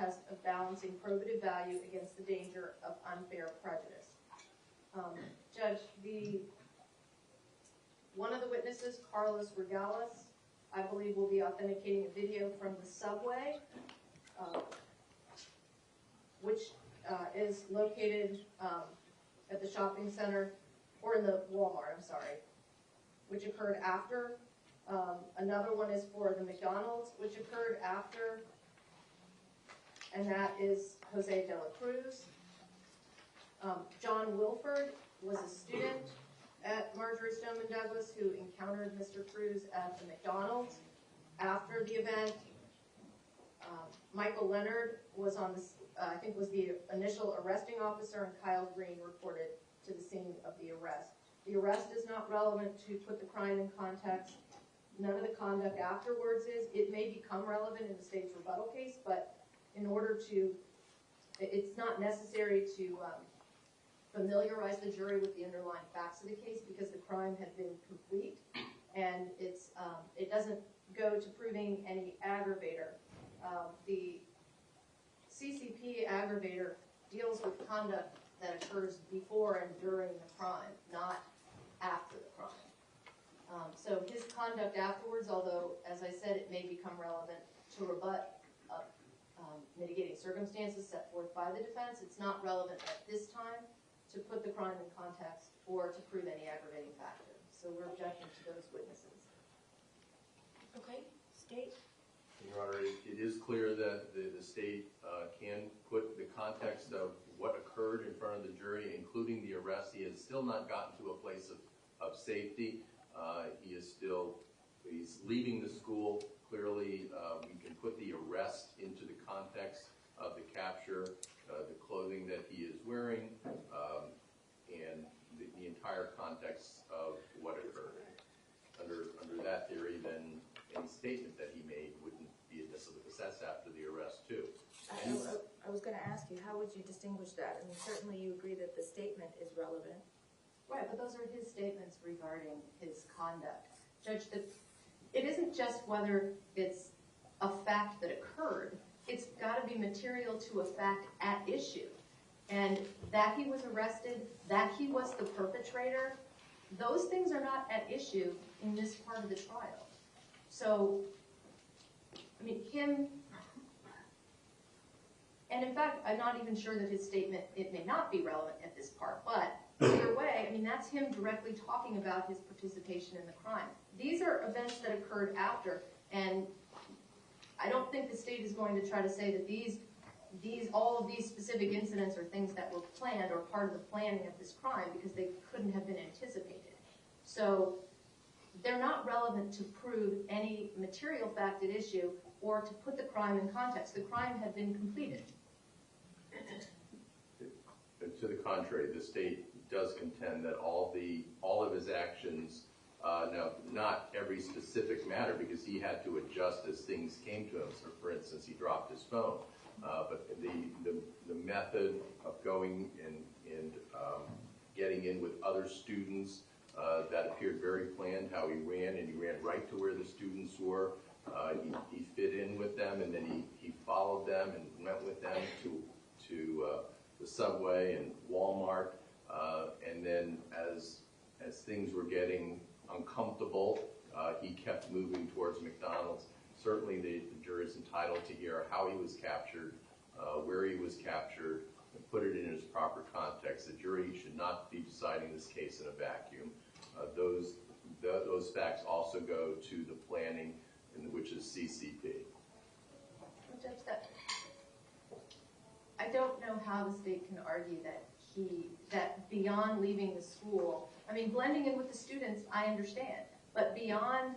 test of balancing probative value against the danger of unfair prejudice. Judge, one of the witnesses, Carlos Regalis, I believe will be authenticating a video from the subway, which is located at the shopping center, or in the Walmart, I'm sorry, which occurred after. Another one is for the McDonald's, which occurred after, and that is Jose de la Cruz. John Wilford was a student at Marjory Stoneman Douglas who encountered Mr. Cruz at the McDonald's after the event. Michael Leonard was on this, I think was the initial arresting officer, and Kyle Green reported to the scene of the arrest. The arrest is not relevant to put the crime in context. None of the conduct afterwards is. It may become relevant in the state's rebuttal case, but in order to, it's not necessary to familiarize the jury with the underlying facts of the case because the crime had been complete, and it doesn't go to proving any aggravator. The CCP aggravator deals with conduct that occurs before and during the crime, not after the crime. So his conduct afterwards, although, as I said, it may become relevant to rebut mitigating circumstances set forth by the defense, it's not relevant at this time to put the crime in context or to prove any aggravating factor. So we're objecting to those witnesses. Okay, State? Your Honor, it is clear that the state can put the context of what occurred in front of the jury, including the arrest. He has still not gotten to a place of safety. He's leaving the school. Clearly, we can put the arrest into the context of the capture, the clothing that he is wearing, and the entire context of what occurred. Under that theory, then any statement that he made wouldn't be admissible because that's after the arrest too. I was going to ask you, how would you distinguish that? I mean, certainly you agree that the statement is relevant. Right, but those are his statements regarding his conduct. Judge, it isn't just whether it's a fact that occurred. It's got to be material to a fact at issue. And that he was arrested, that he was the perpetrator, those things are not at issue in this part of the trial. So, I mean, and in fact, I'm not even sure that his statement, it may not be relevant at this part, but either way, I mean, that's him directly talking about his participation in the crime. These are events that occurred after, and I don't think the state is going to try to say that all of these specific incidents are things that were planned or part of the planning of this crime because they couldn't have been anticipated. So they're not relevant to prove any material fact at issue or to put the crime in context. The crime had been completed. To the contrary, the state does contend that all of his actions, now not every specific matter because he had to adjust as things came to him. So for instance, he dropped his phone. But the method of going and getting in with other students, that appeared very planned, how he ran, and he ran right to where the students were. He fit in with them, and then he followed them and went with them to the subway and Walmart. And then as things were getting uncomfortable, he kept moving towards McDonald's. Certainly the jury is entitled to hear how he was captured, where he was captured, and put it in its proper context. The jury should not be deciding this case in a vacuum. Those facts also go to the planning, which is CCP. Judge, I don't know how the state can argue that beyond leaving the school, I mean, blending in with the students, I understand, but beyond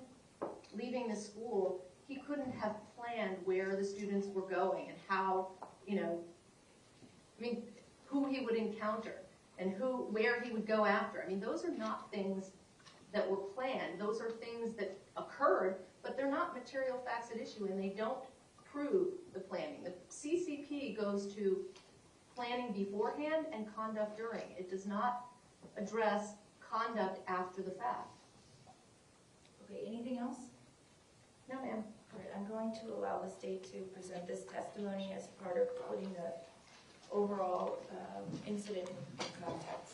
leaving the school, he couldn't have planned where the students were going and how, I mean, who he would encounter and where he would go after. I mean, those are not things that were planned. Those are things that occurred, but they're not material facts at issue, and they don't prove the planning. The CCP goes to planning beforehand and conduct during. It does not address conduct after the fact. Okay, anything else? No, ma'am. All right, I'm going to allow the state to present this testimony as part of putting the overall incident in context.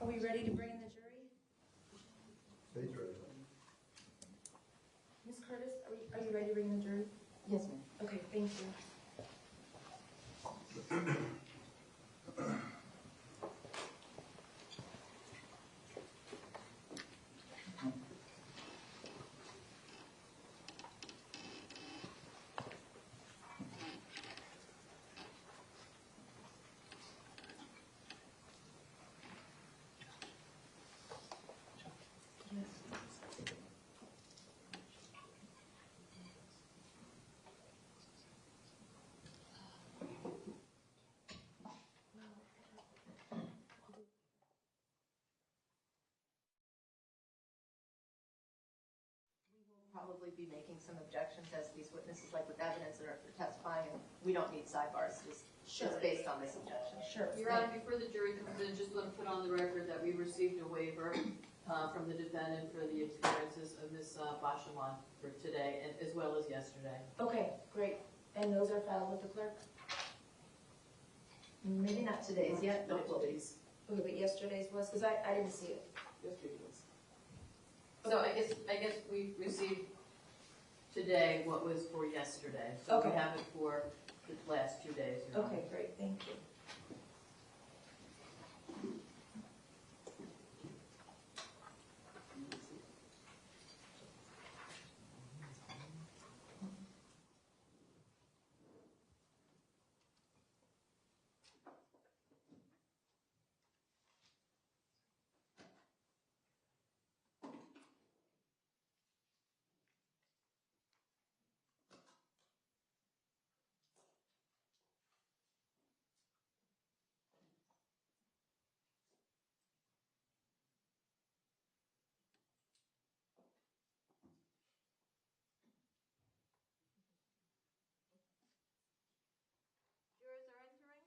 Are we ready to bring in the jury? State's ready. Ms. Curtis, are you ready to bring in the jury? Yes, ma'am. Okay, thank you. Probably be making some objections as these witnesses, like with evidence that are testifying, and we don't need sidebars, just Sure. it's based on this objection. Sure. Your Honor, before the jury comes in, just want to put on the record that we received a waiver from the defendant for the experiences of Ms. Bashawan for today, and as well as yesterday. Okay, great. And those are filed with the clerk? Maybe not today's yet, but it will be. Okay, but yesterday's was, because I didn't see it. Yesterday was. So I guess we received today what was for yesterday. So Okay. we have it for the last 2 days. Your Honor. Okay, great, thank you. Jurors are entering.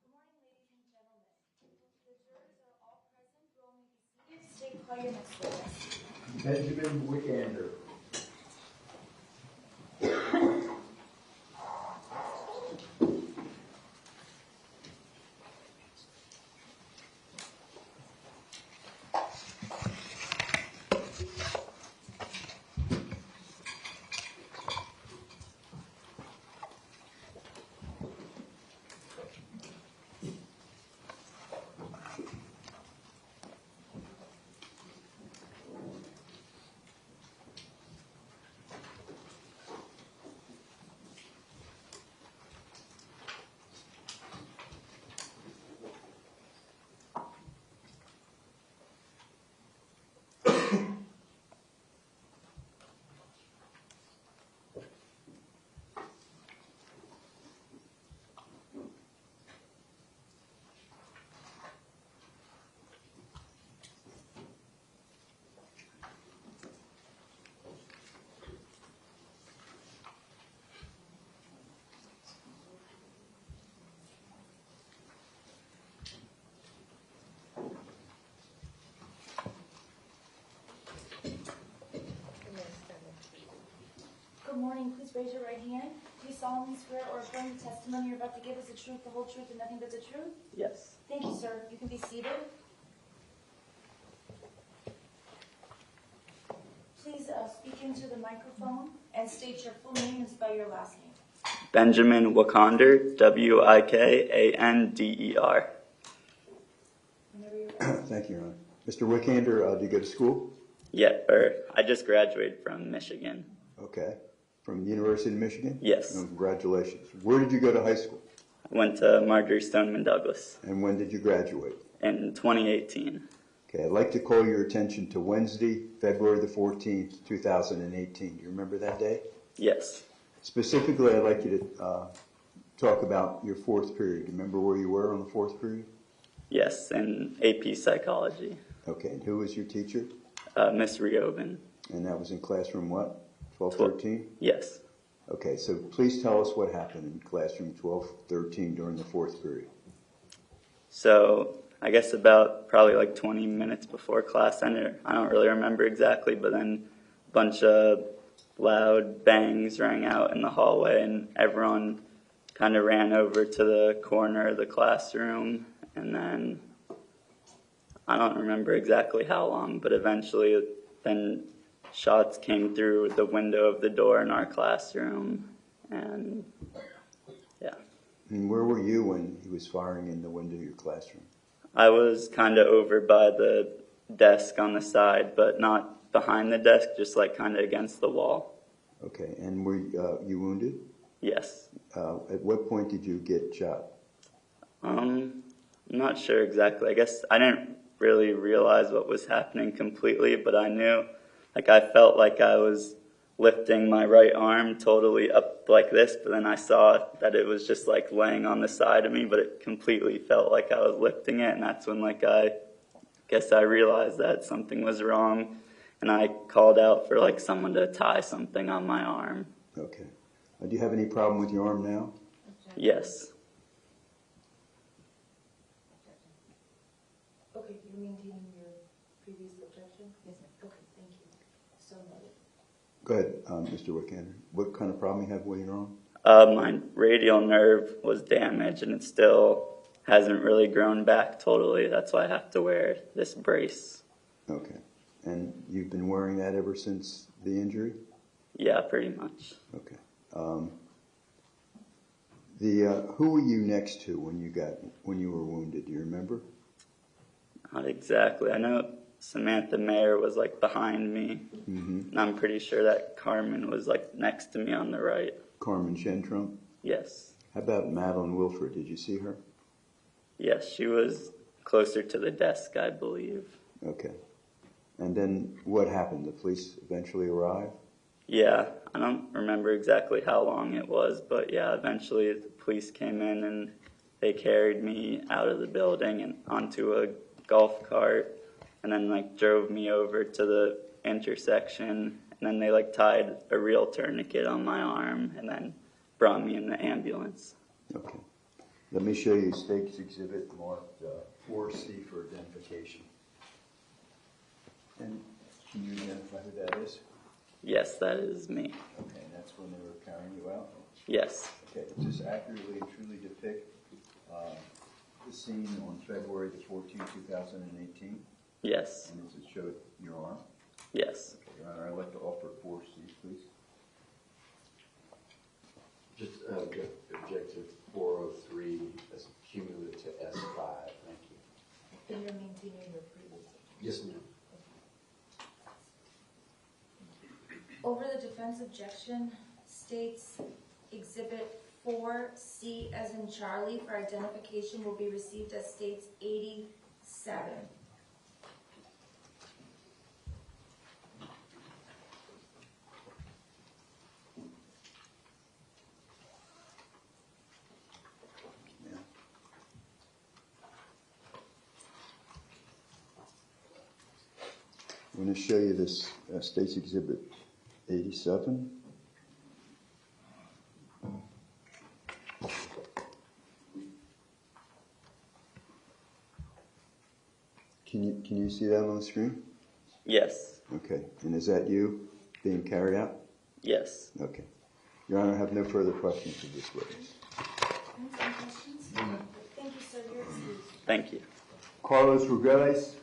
Good morning, ladies and gentlemen. The jurors are all present. You all may be seated. State, call your next witness. Benjamin Wickander. Good morning. Please raise your right hand. Do you solemnly swear or affirm the testimony you're about to give is the truth, the whole truth, and nothing but the truth? Yes. Thank you, sir. You can be seated. Please speak into the microphone and state your full name and spell your last name. Benjamin Wickander, Wikander. Whenever you're ready. Thank you, Your Honor. Mr. Wickander, do you go to school? Yeah, or I just graduated from Michigan. Okay. From the University of Michigan? Yes. Oh, congratulations. Where did you go to high school? I went to Marjory, Stoneman, Douglas And when did you graduate? in 2018. Okay, I'd like to call your attention to Wednesday, February the 14th, 2018. Do you remember that day? Yes. Specifically, I'd like you to talk about your fourth period. Do you remember where you were on the fourth period? Yes, in AP Psychology. Okay, and who was your teacher? Miss Reoven. And that was in classroom what? 1213? Yes. Okay, so please tell us what happened in classroom 1213 during the fourth period. So I guess about probably like 20 minutes before class ended, I don't really remember exactly, but then a bunch of loud bangs rang out in the hallway and everyone kind of ran over to the corner of the classroom, and then I don't remember exactly how long, but eventually then shots came through the window of the door in our classroom, and yeah. And where were you when he was firing in the window of your classroom? I was kind of over by the desk on the side, but not behind the desk, just like kind of against the wall. Okay, and were you wounded? Yes. At what point did you get shot? I'm not sure exactly. I guess I didn't really realize what was happening completely, but I knew, like I felt like I was lifting my right arm totally up like this, but then I saw that it was just like laying on the side of me, but it completely felt like I was lifting it, and that's when like I guess I realized that something was wrong, and I called out for like someone to tie something on my arm. Okay. Do you have any problem with your arm now? Yes. Okay, you're maintaining your previous objection? Yes, ma'am. Okay, thank you. So noted. Go ahead, Mr. Wickander. What kind of problem you have with your arm? My radial nerve was damaged, and it still hasn't really grown back totally. That's why I have to wear this brace. Okay. And you've been wearing that ever since the injury? Yeah, pretty much. Okay. Who were you next to when you were wounded? Do you remember? Not exactly. I know Samantha Mayer was like behind me, and I'm pretty sure that Carmen was like next to me on the right. Carmen Shentrum? Yes. How about Madeline Wilford? Did you see her? Yes, she was closer to the desk, I believe. Okay. And then what happened? The police eventually arrived? Yeah, I don't remember exactly how long it was, but yeah, eventually the police came in and they carried me out of the building and onto a golf cart, and then like drove me over to the intersection, and then they like tied a real tourniquet on my arm and then brought me in the ambulance. Okay. Let me show you State's Exhibit marked 4C for identification. And can you identify who that is? Yes, that is me. Okay, and that's when they were carrying you out? Yes. Okay, does this accurately and truly depict the scene on February the 14th, 2018? Yes. And does it show your arm? Yes. Okay, Your Honor, I'd like to offer 4C, please. Just objective 403 as cumulative to S5. Thank you. And you're maintaining your previous objection? Yes, ma'am. Over the defense objection states Exhibit 4C as in Charlie for identification will be received as states 87. Yeah. I'm going to show you this State's Exhibit 87. Can you see that on the screen? Yes. Okay. And is that you being carried out? Yes. Okay. Your Honor, I have no further questions of this witness. Any questions? Thank you, sir. You're excused. Thank you. Carlos Rugeles.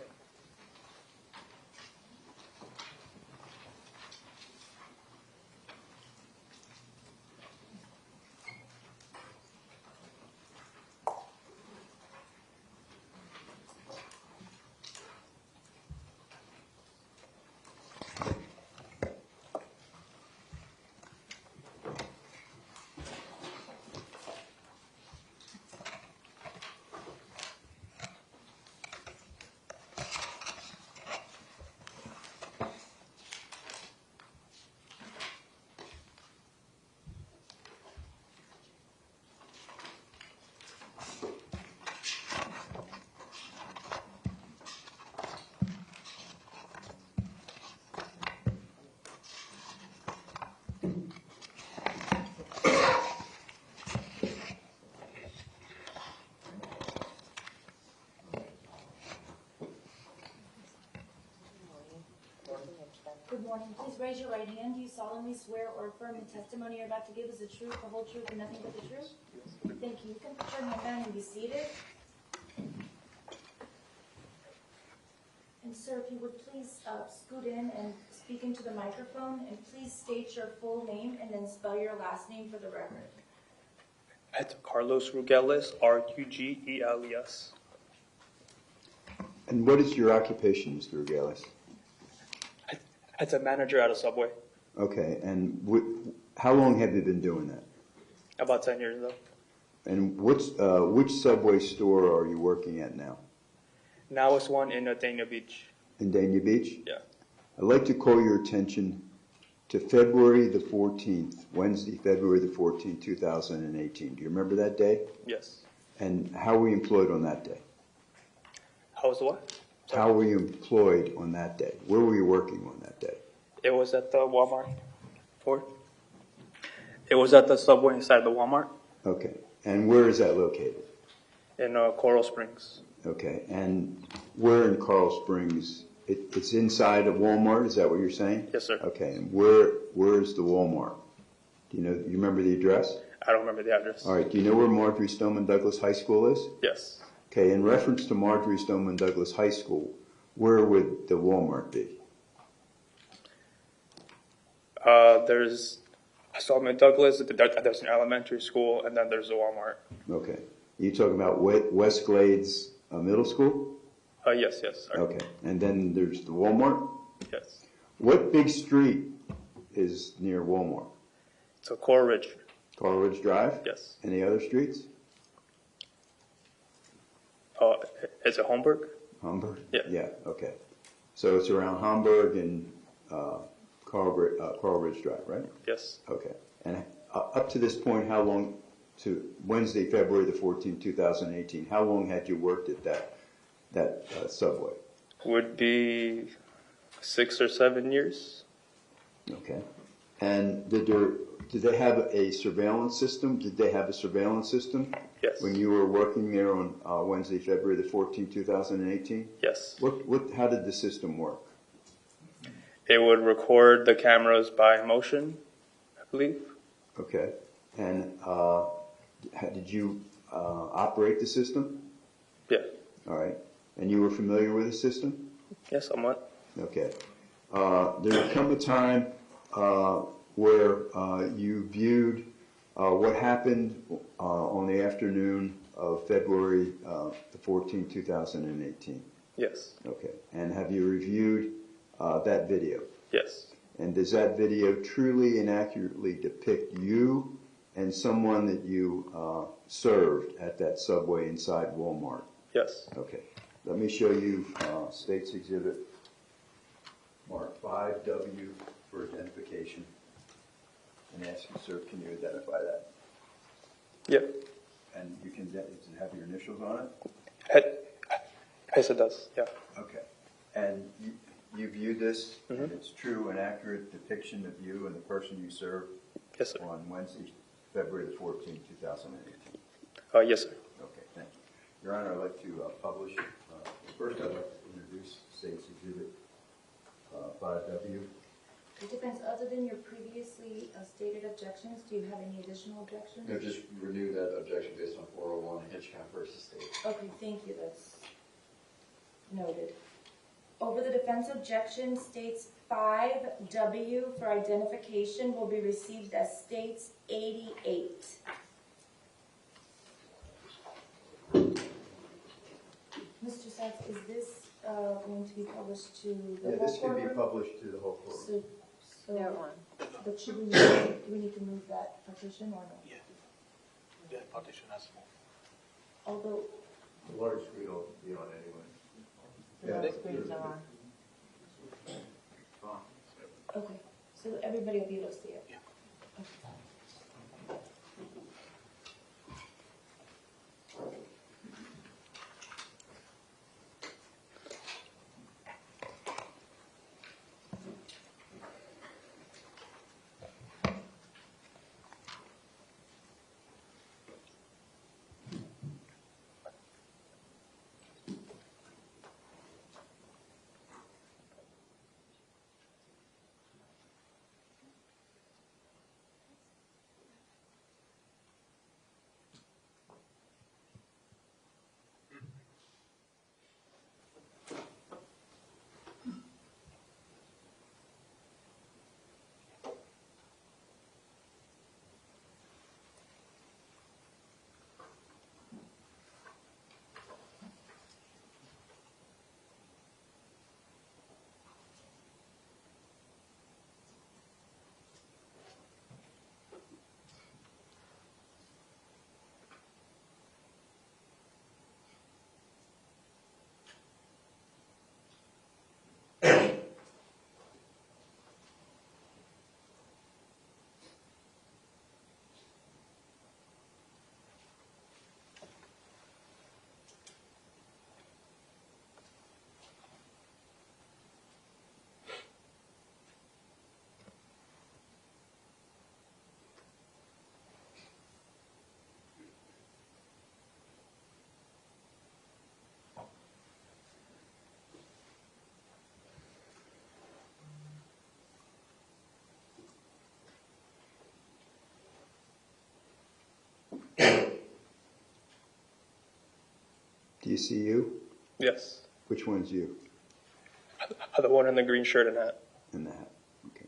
morning. Please raise your right hand. Do you solemnly swear or affirm the testimony you're about to give is the truth, the whole truth, and nothing but the truth? Thank you. You can put your hand down and be seated. And sir, if you would please scoot in and speak into the microphone, and please state your full name and then spell your last name for the record. It's Carlos Rugeles, Rugeles. And what is your occupation, Mr. Regales? It's a manager at a Subway. Okay, and how long have you been doing that? About 10 years ago. And which Subway store are you working at now? Now it's one in Dania Beach. In Dania Beach? Yeah. I'd like to call your attention to February the 14th, Wednesday, February the 14th, 2018. Do you remember that day? Yes. And how were you employed on that day? How was the what? How were you employed on that day? Where were you working on that day? It was at the Walmart. It was at the Subway inside the Walmart Okay. And where is that located? in Coral Springs. Okay. And where in Coral Springs? It's inside of Walmart, is that what you're saying? Yes, sir. Okay. And where is the Walmart? Do you remember the address? I don't remember the address. All right. Do you know where Marjory Stoneman Douglas High School is? Yes. Okay. In reference to Marjory Stoneman Douglas High School, where would the Walmart be? There's Stoneman Douglas, there's an elementary school, and then there's the Walmart. Okay. You talking about West Glades Middle School? Yes, sorry. Okay. And then there's the Walmart? Yes. What big street is near Walmart? It's a Coral Ridge. Coral Ridge Drive? Yes. Any other streets? Is it Holmberg? Hamburg? Yeah. Yeah, okay. So it's around Hamburg and Coral Ridge Drive, right? Yes. Okay. And up to this point, how long, to Wednesday, February the 14th, 2018, how long had you worked at that Subway? Would be 6 or 7 years. Okay. And did they have a surveillance system? Did they have a surveillance system? Yes. When you were working there on Wednesday, February the 14th, 2018? Yes. How did the system work? It would record the cameras by motion, I believe. Okay. And did you operate the system? Yeah. All right. And you were familiar with the system? Yes, somewhat. Okay. There would come a time where you viewed what happened on the afternoon of February the 14th, 2018. Yes. Okay. And have you reviewed that video? Yes. And does that video truly and accurately depict you and someone that you served at that Subway inside Walmart? Yes. Okay. Let me show you State's Exhibit Mark 5W for identification. And ask you, sir, can you identify that? Yeah. And you can, does it have your initials on it? Yes, it does. Yeah. Okay. And you viewed this, Mm-hmm. and it's true and accurate depiction of you and the person you served Yes, sir. on Wednesday, February the 14th, 2018. Yes, sir. Okay, thank you. Your Honor, I'd like to publish, first I'd like to introduce State's Exhibit 5W. It depends, other than your previously stated objections, do you have any additional objections? No, just renew that objection based on 401 Hitchcock versus State. Okay, thank you, that's noted. Over the defense objection states 5W for identification will be received as states 88. Mr. Sachs, is this going to be published to the whole This can be courtroom? published to the whole court. But should do we need to move that partition or no? Yeah. The partition has Although, The large screen will be on anyway. Yeah, okay, so everybody will be able to see it? Yeah. Okay. Do you see you? Yes. Which one's you? The one in the green shirt and hat. In the hat. Okay.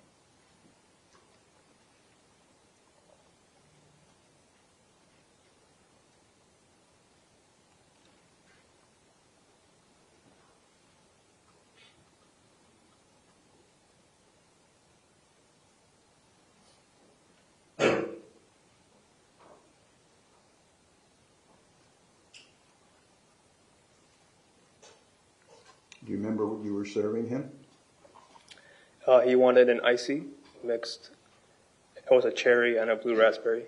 Do you remember what you were serving him? He wanted an icy mixed. It was a cherry and a blue raspberry.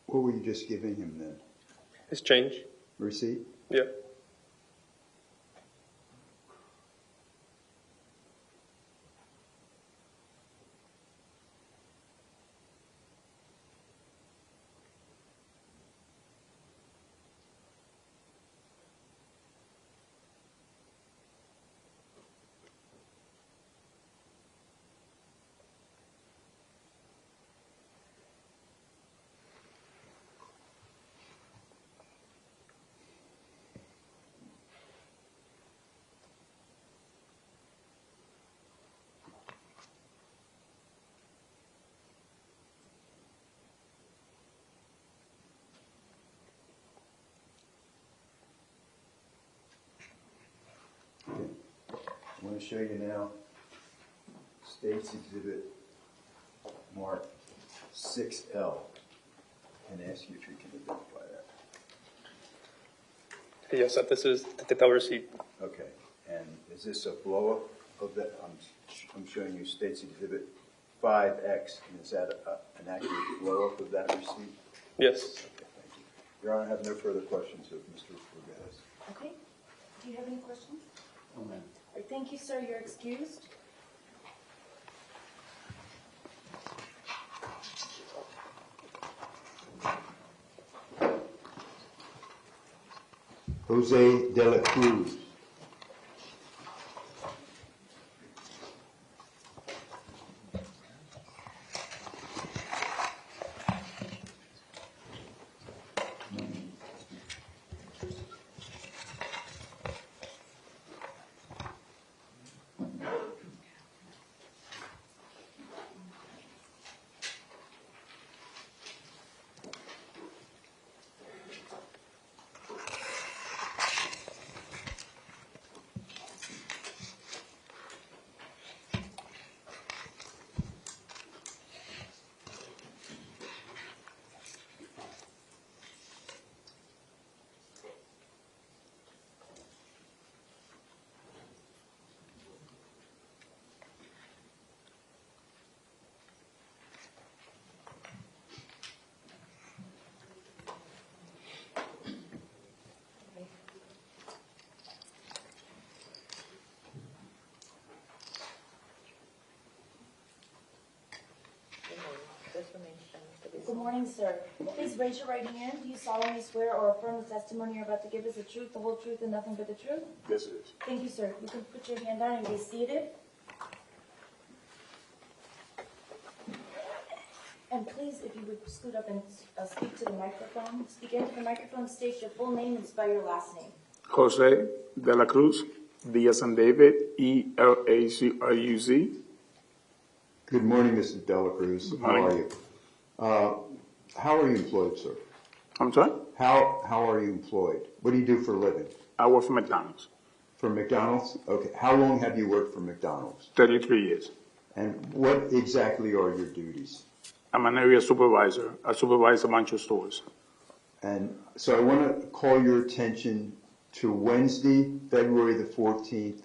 What were you just giving him then? His change? Receipt? Yeah. I want to show you now State's Exhibit Mark 6L and ask you if you can identify that. Yes, this is the receipt. Okay, and is this a blow-up of that? I'm showing you State's Exhibit 5X, and is that an accurate blow-up of that receipt? Yes. Okay, thank you. Your Honor, I have no further questions of Mr. Rugadas. Okay. Do you have any questions? Oh, man. All right, thank you, sir. You're excused. Jose de la Cruz. morning, sir. Please raise your right hand. Do you solemnly swear or affirm the testimony you're about to give is the truth, the whole truth, and nothing but the truth? Yes, it is. Thank you, sir. You can put your hand down and be seated. And please, if you would scoot up and speak to the microphone. Speak into the microphone, state your full name and spell your last name. Jose de la Cruz, D as in David, E-L-A-C-R-U-Z. Good morning, Mr. Dela Cruz. Good How are morning. you? How are you employed, sir? I'm sorry? How are you employed? What do you do for a living? I work for McDonald's. For McDonald's? Okay. How long have you worked for McDonald's? 33 years. And what exactly are your duties? I'm an area supervisor. I supervise a bunch of stores. And so I want to call your attention to Wednesday, February the 14th,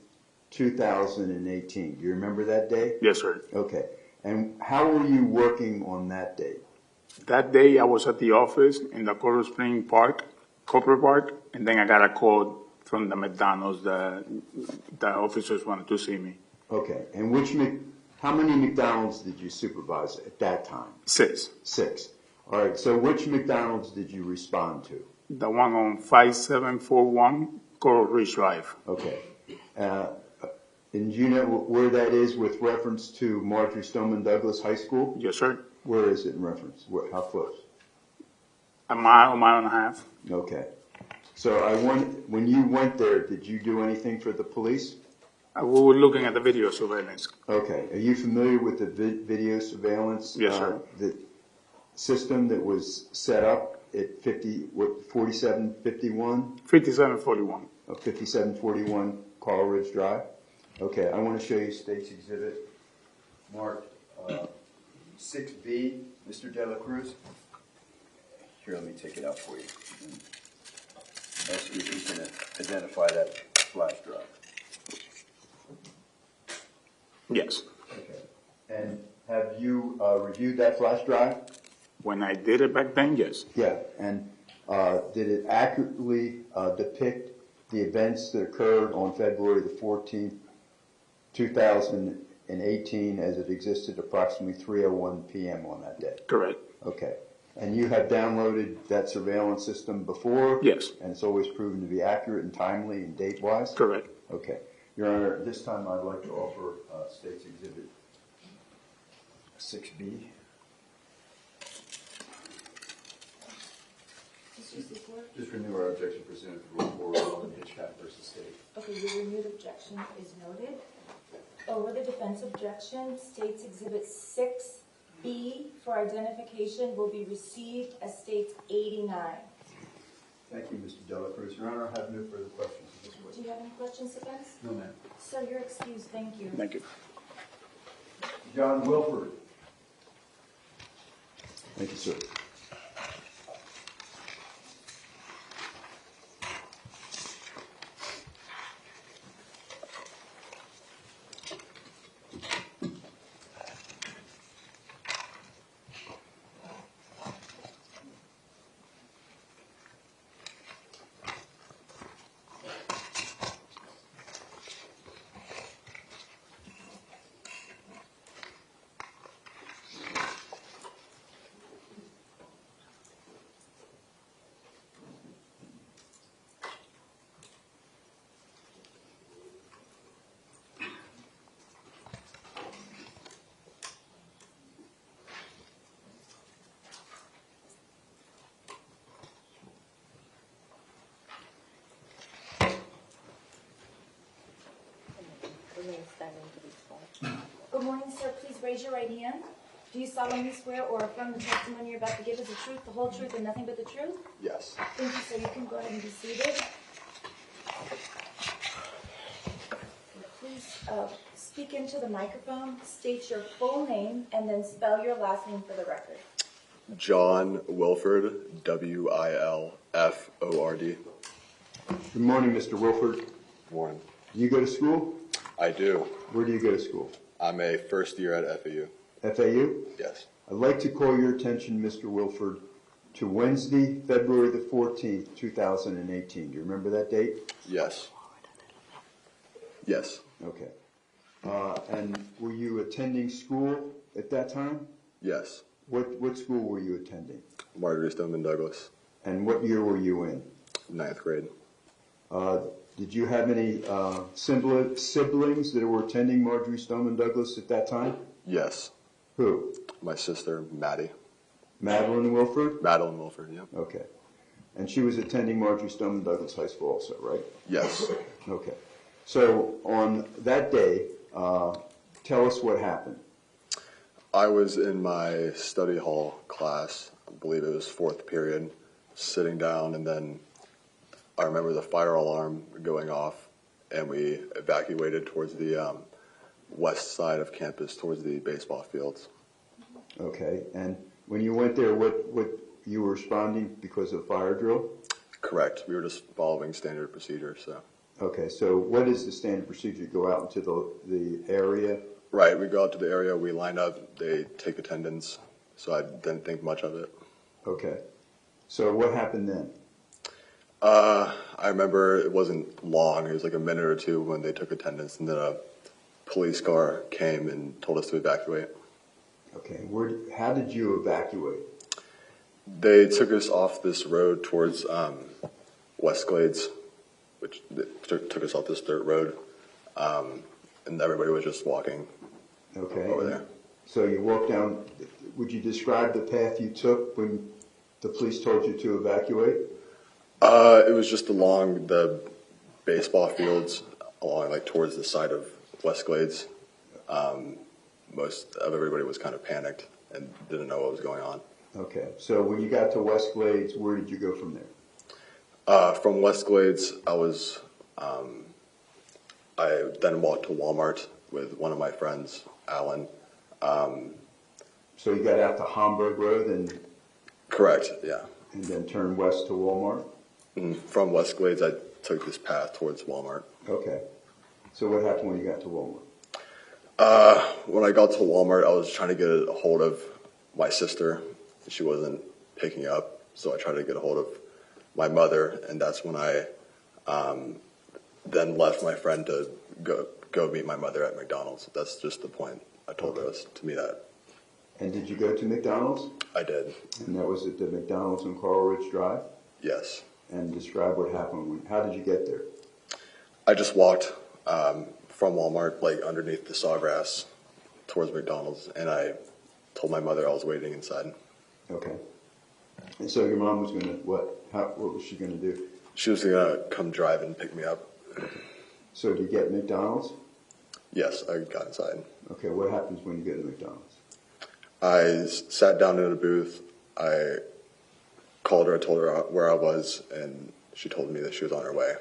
2018. Do you remember that day? Yes, sir. Okay. And how were you working on that day? That day I was at the office in the Coral Spring Park, Corporate Park, and then I got a call from the McDonald's. The officers wanted to see me. Okay. And how many McDonald's did you supervise at that time? 6. 6. All right. So which McDonald's did you respond to? The one on 5741 Coral Ridge Drive. Okay. And do you know where that is with reference to Marjory Stoneman Douglas High School? Yes, sir. Where is it in reference? How close? A mile and a half. Okay. So when you went there, did you do anything for the police? We were looking at the video surveillance. Okay. Are you familiar with the video surveillance? Yes, sir. The system that was set up at 4751? 5741. 5741 Coral Ridge Drive? Okay, I want to show you State's Exhibit marked 6B, Mr. De La Cruz. Here, let me take it out for you. Ask you if you can identify that flash drive. Yes. Okay. And have you reviewed that flash drive? When I did it back then, yes. Yeah. And did it accurately depict the events that occurred on February the 14th, 2018, as it existed approximately 3:01 p.m. on that day? Correct. Okay. And you have downloaded that surveillance system before? Yes. And it's always proven to be accurate and timely and date-wise? Correct. Okay. Your Honor, this time I'd like to offer State's Exhibit 6B. Just renew our objection pursuant to Rule 401 Hitchcock versus State. Okay, your renewed objection is noted. Over the defense objection, State's Exhibit 6B for identification will be received as State's 89. Thank you, Mr. De La Cruz. Your Honor, I have no further questions at this point. Do you have any questions, defense? No, ma'am. Sir, you're excused. Thank you. Thank you. John Wilford. Thank you, sir. Good morning, sir. Please raise your right hand. Do you solemnly swear or affirm the testimony you're about to give is the truth, the whole truth, and nothing but the truth? Yes. Thank you, sir. You can go ahead and be seated. Please speak into the microphone, state your full name, and then spell your last name for the record. John Wilford, W-I-L-F-O-R-D. Good morning, Mr. Wilford. Warren. You go to school? I do. Where do you go to school? I'm a first year at FAU. FAU? Yes. I'd like to call your attention, Mr. Wilford, to Wednesday, February the 14th, 2018. Do you remember that date? Yes. Yes. Okay. And were you attending school at that time? Yes. What school were you attending? Marjory, Stoneman, Douglas, And what year were you in? 9th grade. Did you have any siblings that were attending Marjory Stoneman Douglas at that time? Yes. Who? My sister, Maddie. Madeline Wilford? Madeline Wilford, yep. Okay. And she was attending Marjory Stoneman Douglas High School also, right? Yes. Okay. So on that day, tell us what happened. I was in my study hall class, I believe it was 4th period, sitting down, and then I remember the fire alarm going off, and we evacuated towards the west side of campus, towards the baseball fields. Okay. And when you went there, what you were responding because of fire drill? Correct. We were just following standard procedure, so. Okay. So what is the standard procedure? Go out into the area? Right, we go out to the area, we line up, they take attendance, so I didn't think much of it. Okay. So what happened then? I remember it wasn't long, it was like a minute or two when they took attendance, and then a police car came and told us to evacuate. Okay. How did you evacuate? They took us off this road towards West Glades, which took us off this dirt road, and everybody was just walking over there. So you walked down, would you describe the path you took when the police told you to evacuate? It was just along the baseball fields, along like towards the side of West Glades. Most of everybody was kind of panicked and didn't know what was going on. Okay. So when you got to West Glades, where did you go from there? From West Glades, I then walked to Walmart with one of my friends, Alan. So you got out to Homburg Road and Correct, yeah. then turned west to Walmart? And from West Glades, I took this path towards Walmart. Okay. So what happened when you got to Walmart? When I got to Walmart, I was trying to get a hold of my sister. She wasn't picking up, so I tried to get a hold of my mother, and that's when I then left my friend to go meet my mother at McDonald's. That's just the point I told us to meet at. And did you go to McDonald's? I did. And that was at the McDonald's on Coral Ridge Drive? Yes. And describe what happened. How did you get there? I just walked from Walmart, like underneath the sawgrass, towards McDonald's, and I told my mother I was waiting inside. Okay. And so your mom was going to, what was she going to do? She was going to come drive and pick me up. So did you get McDonald's? Yes, I got inside. Okay, what happens when you go to McDonald's? I sat down in a booth. I called her, I told her where I was, and she told me that she was on her way.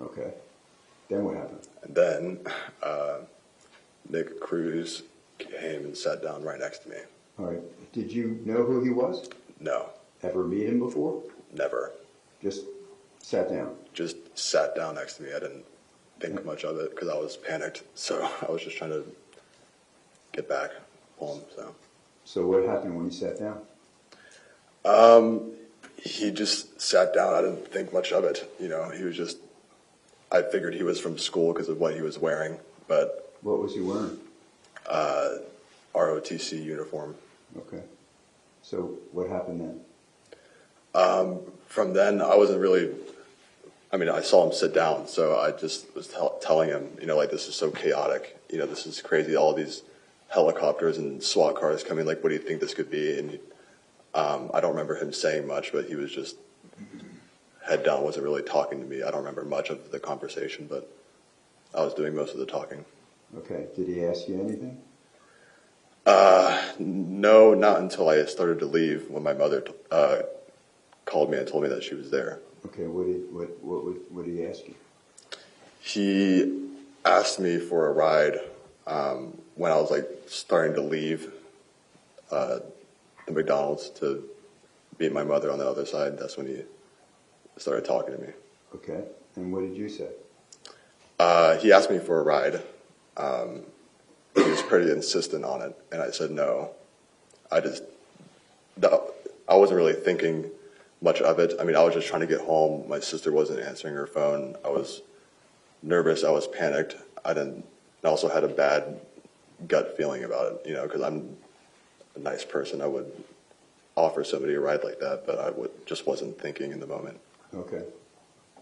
Okay. Then what happened? And then Nikolas Cruz came and sat down right next to me. All right. Did you know who he was? No, Ever meet him before? never. Just sat down. Just sat down next to me. I didn't think much of it because I was panicked. So I was just trying to get back home. So what happened when he sat down? He just sat down. I didn't think much of it. You know, he was just, I figured he was from school because of what he was wearing, but. What was he wearing? ROTC uniform. Okay. So what happened then? From then, I wasn't really, I saw him sit down, so I just was telling him, like, this is so chaotic. This is crazy. All these helicopters and SWAT cars coming, like, what do you think this could be? And I don't remember him saying much, but he was just head down, wasn't really talking to me. I don't remember much of the conversation, but I was doing most of the talking. Okay. Did he ask you anything? No, not until I started to leave when my mother called me and told me that she was there. Okay. What did he ask you? He asked me for a ride when I was like starting to leave the McDonald's to meet my mother on the other side. That's when he started talking to me. Okay. And what did you say? He asked me for a ride. He was pretty insistent on it, and I said no. I wasn't really thinking much of it. I was just trying to get home. My sister wasn't answering her phone. I was nervous. I was panicked. I also had a bad gut feeling about it, because a nice person, I would offer somebody a ride like that, but I just wasn't thinking in the moment. Okay.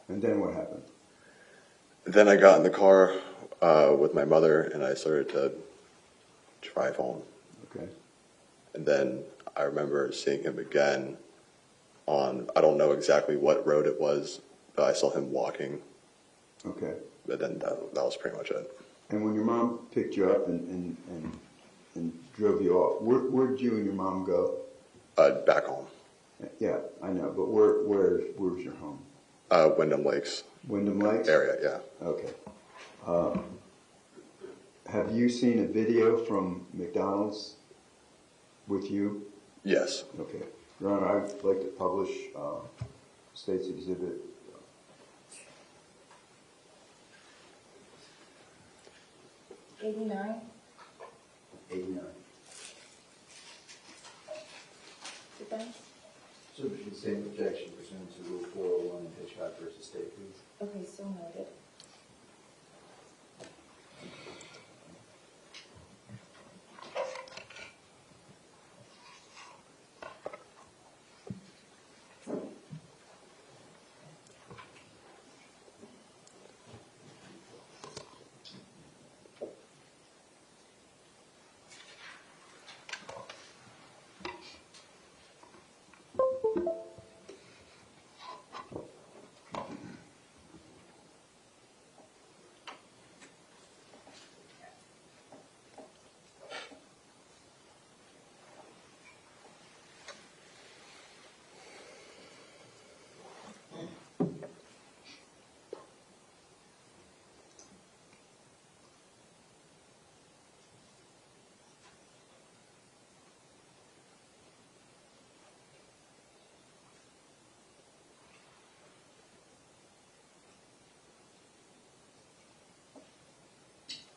And then what happened? Then I got in the car with my mother, and I started to drive home. Okay. And then I remember seeing him again on, I don't know exactly what road it was, but I saw him walking. Okay. But then that was pretty much it. And when your mom picked you up and drove you off, where did you and your mom go? Back home. Yeah, I know, but where's your home? Wyndham Lakes Wyndham Lakes? area, yeah. Okay. Have you seen a video from McDonald's with you? Yes. Okay. Your Honor, I'd like to publish State's Exhibit 89. 89. Defense? So the same objection pursuant to Rule 401 in Hitchcock versus State, please. Okay, so noted.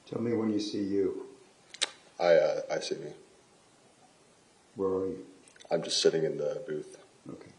Tell me when you see you. I see me. Where are you? I'm just sitting in the booth. Okay.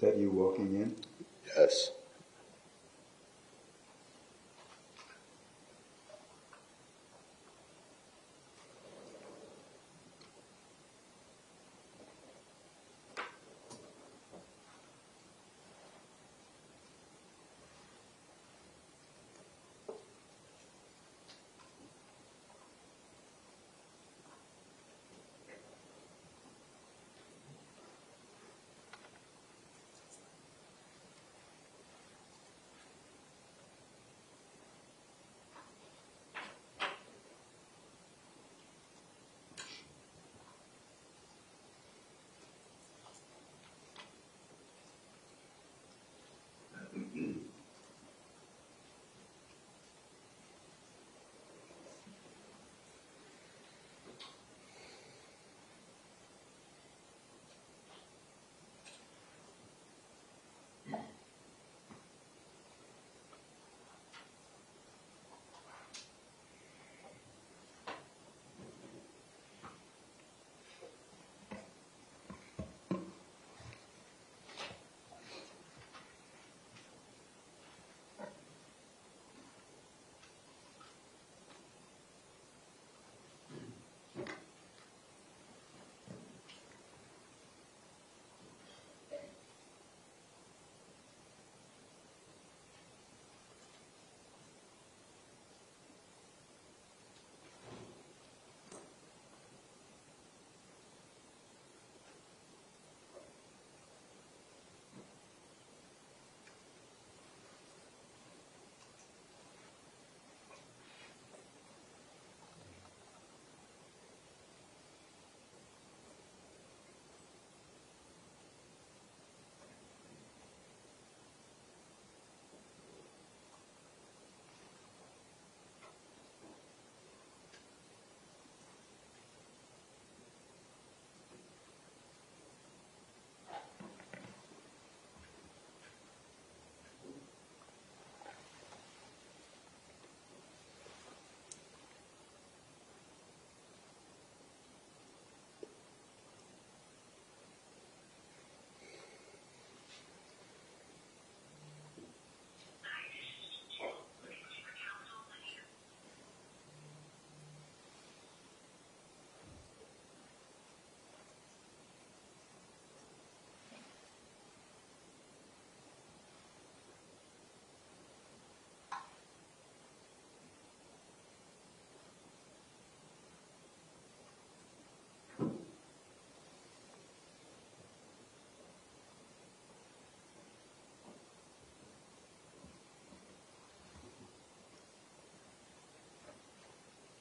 Is that you walking in? Yes.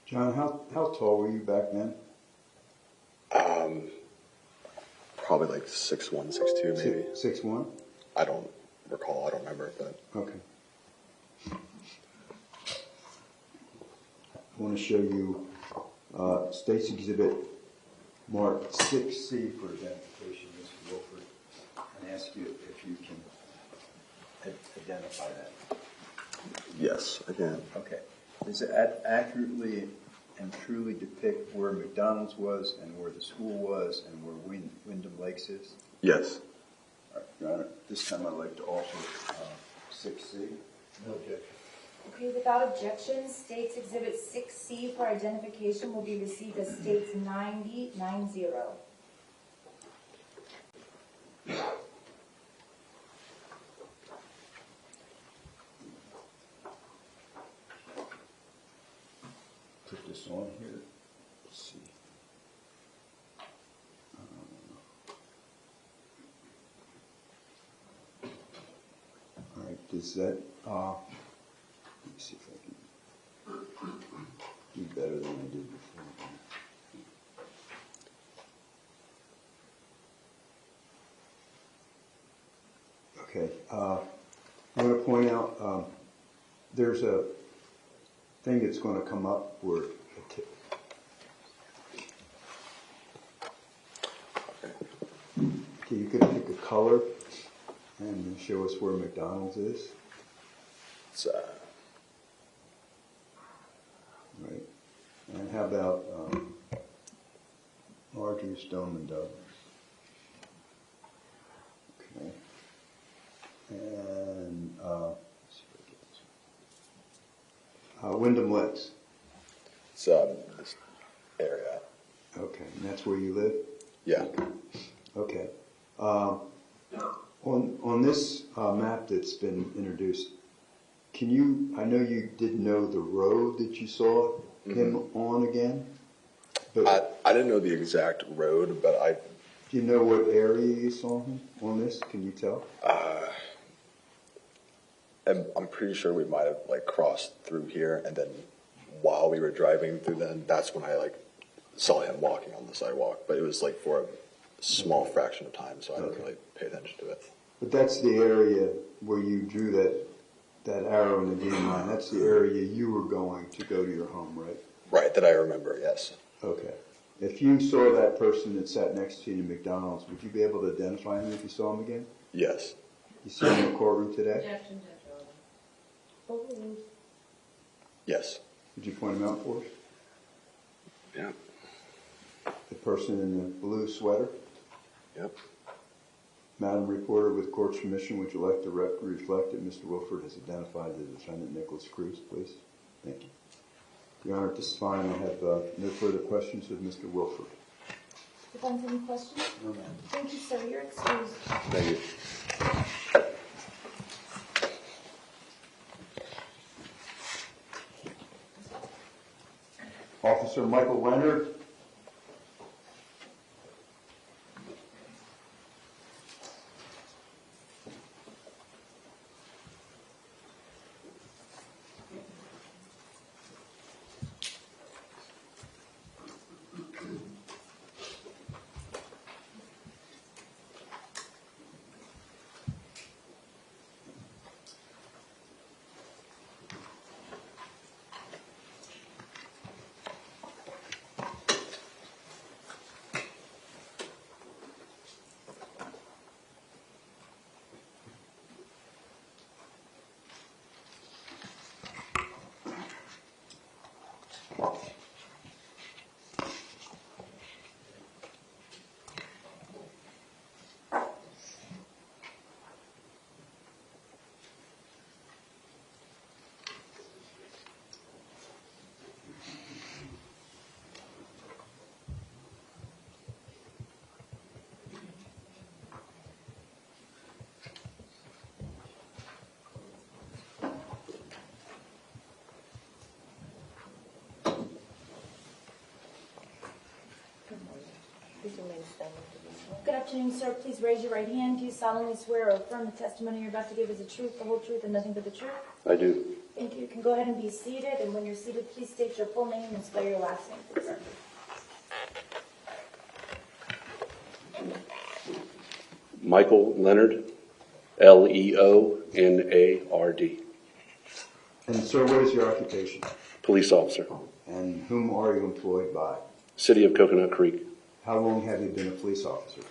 John, how tall were you back then? Probably like 6'1", 6'2", maybe. 6'1"? I don't recall. I don't remember, but Okay. I want to show you State's Exhibit marked 6C for identification, Mr. Wilford, and ask you if you can identify that. yes, again. Okay. Does it accurately and truly depict where McDonald's was and where the school was and where Wyndham Lakes is? Yes. All right, Your Honor, this time I'd like to offer 6C. No objection. Okay, without objection, States Exhibit 6C for identification will be received as States 9090. Put this on here. Let's see. All right, does that, let me see if I can do better than I did before. Okay, I'm going to point out, there's a thing that's going to come up where okay, you could pick a color and show us where McDonald's is. It's, Right. And how about Marjory, Stoneman, Douglas? Okay. And let's see if I get this. Wyndham Lakes. it's this area. Okay, and that's where you live? Yeah. Okay. On this map that's been introduced, can you, I know you didn't know the road that you saw him on again, but I didn't know the exact road, but do you know what area you saw him on this? Can you tell? I'm pretty sure we might have like crossed through here, and then while we were driving through, then that's when I like saw him walking on the sidewalk. But it was like for a small fraction of time, so I didn't really pay attention to it. But that's the area where you drew that arrow in the green line. That's the area you were going to go to your home, right? Right, that I remember. Yes. Okay. If you saw that person that sat next to you in McDonald's, would you be able to identify him if you saw him again? Yes. You see him in the courtroom today? Objection, Judge Rowland. Yes. Would you point him out for us? Yeah. The person in the blue sweater? Yep. Madam Reporter, with court's permission, would you like to reflect that Mr. Wilford has identified the defendant, Nikolas Cruz, please? Thank you. Your Honor, at this time, I have no further questions of Mr. Wilford. Defense, any questions? No, ma'am. Thank you, sir. You're excused. Thank you. Officer Michael Leonard. Good afternoon, sir. Please raise your right hand. Do you solemnly swear or affirm the testimony you're about to give is the truth, the whole truth, and nothing but the truth? I do. Thank you. You can go ahead and be seated, and when you're seated, please state your full name and spell your last name, please. Michael Leonard, Leonard. And sir, what is your occupation? Police officer, And whom are you employed by? City of Coconut Creek. How long have you been a police officer?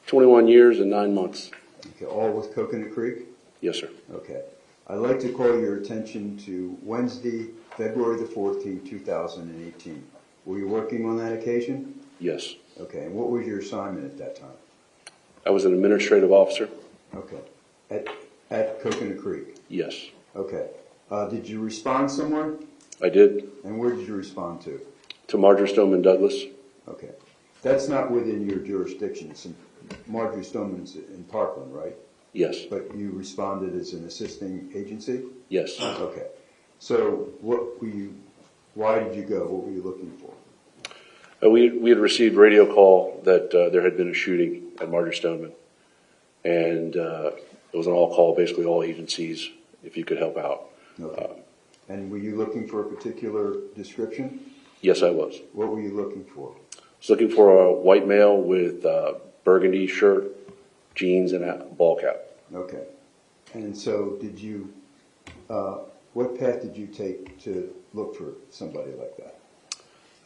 21 years and 9 months. Okay, all with Coconut Creek? Yes, sir. Okay. I'd like to call your attention to Wednesday, February the 14th, 2018. Were you working on that occasion? Yes. Okay, and what was your assignment at that time? I was an administrative officer. Okay. At Coconut Creek? Yes. Okay. Did you respond somewhere? I did. And where did you respond to? To Marjory Stoneman Douglas. Okay. That's not within your jurisdiction. It's in, Marjory Stoneman's in Parkland, right? Yes. But you responded as an assisting agency? Yes. Okay. So why did you go? What were you looking for? We had received radio call that there had been a shooting at Marjory Stoneman. And it was an all call, basically all agencies, if you could help out. Okay. And were you looking for a particular description? Yes, I was. What were you looking for? I was looking for a white male with burgundy shirt, jeans, and a ball cap. Okay. And so did you, what path did you take to look for somebody like that?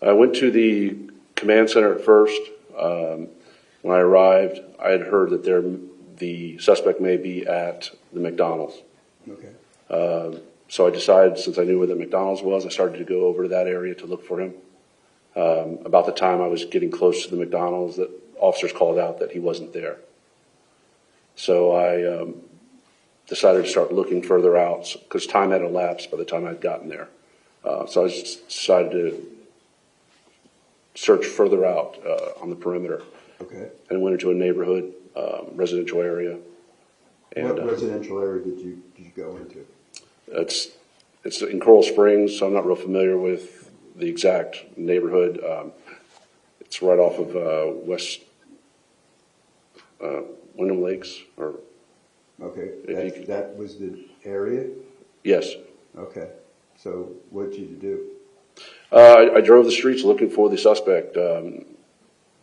I went to the command center at first. When I arrived, I had heard that the suspect may be at the McDonald's. Okay. So I decided, since I knew where the McDonald's was, I started to go over to that area to look for him. About the time I was getting close to the McDonald's, the officers called out that he wasn't there. So I decided to start looking further out because time had elapsed by the time I'd gotten there. So I decided to search further out on the perimeter. Okay. And went into a neighborhood, residential area. And, what residential area did you go into? It's in Coral Springs, so I'm not real familiar with the exact neighborhood. It's right off of West Wyndham Lakes, or okay. That was the area? Yes. Okay. So what did you do? I drove the streets looking for the suspect.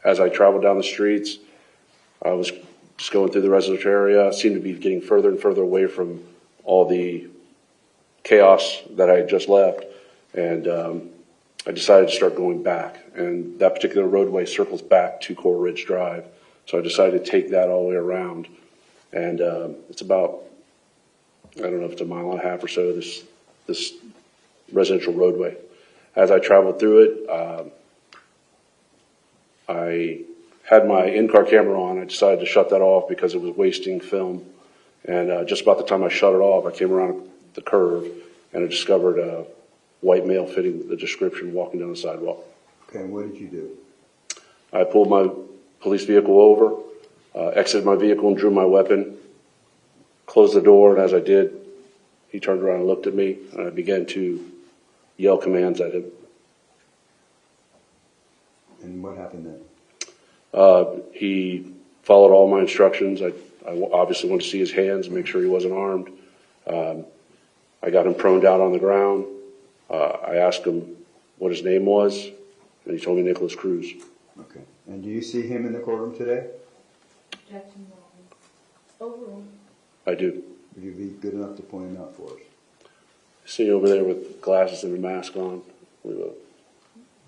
As I traveled down the streets, I was just going through the residential area. I seemed to be getting further and further away from all the chaos that I had just left, and I decided to start going back. And that particular roadway circles back to Coral Ridge Drive, so I decided to take that all the way around. And it's about, I don't know if it's a mile and a half or so, this residential roadway. As I traveled through it, I had my in-car camera on. I decided to shut that off because it was wasting film. And just about the time I shut it off, I came around the curve and I discovered a white male fitting the description walking down the sidewalk. Okay, and what did you do? I pulled my police vehicle over, exited my vehicle and drew my weapon, closed the door, and as I did, he turned around and looked at me, and I began to yell commands at him. And what happened then? He followed all my instructions. I obviously wanted to see his hands and make sure he wasn't armed. I got him prone down on the ground. I asked him what his name was, and he told me Nikolas Cruz. Okay. And do you see him in the courtroom today? Objection. Overruled. I do. Would you be good enough to point him out for us? See over there with glasses and a mask on, with a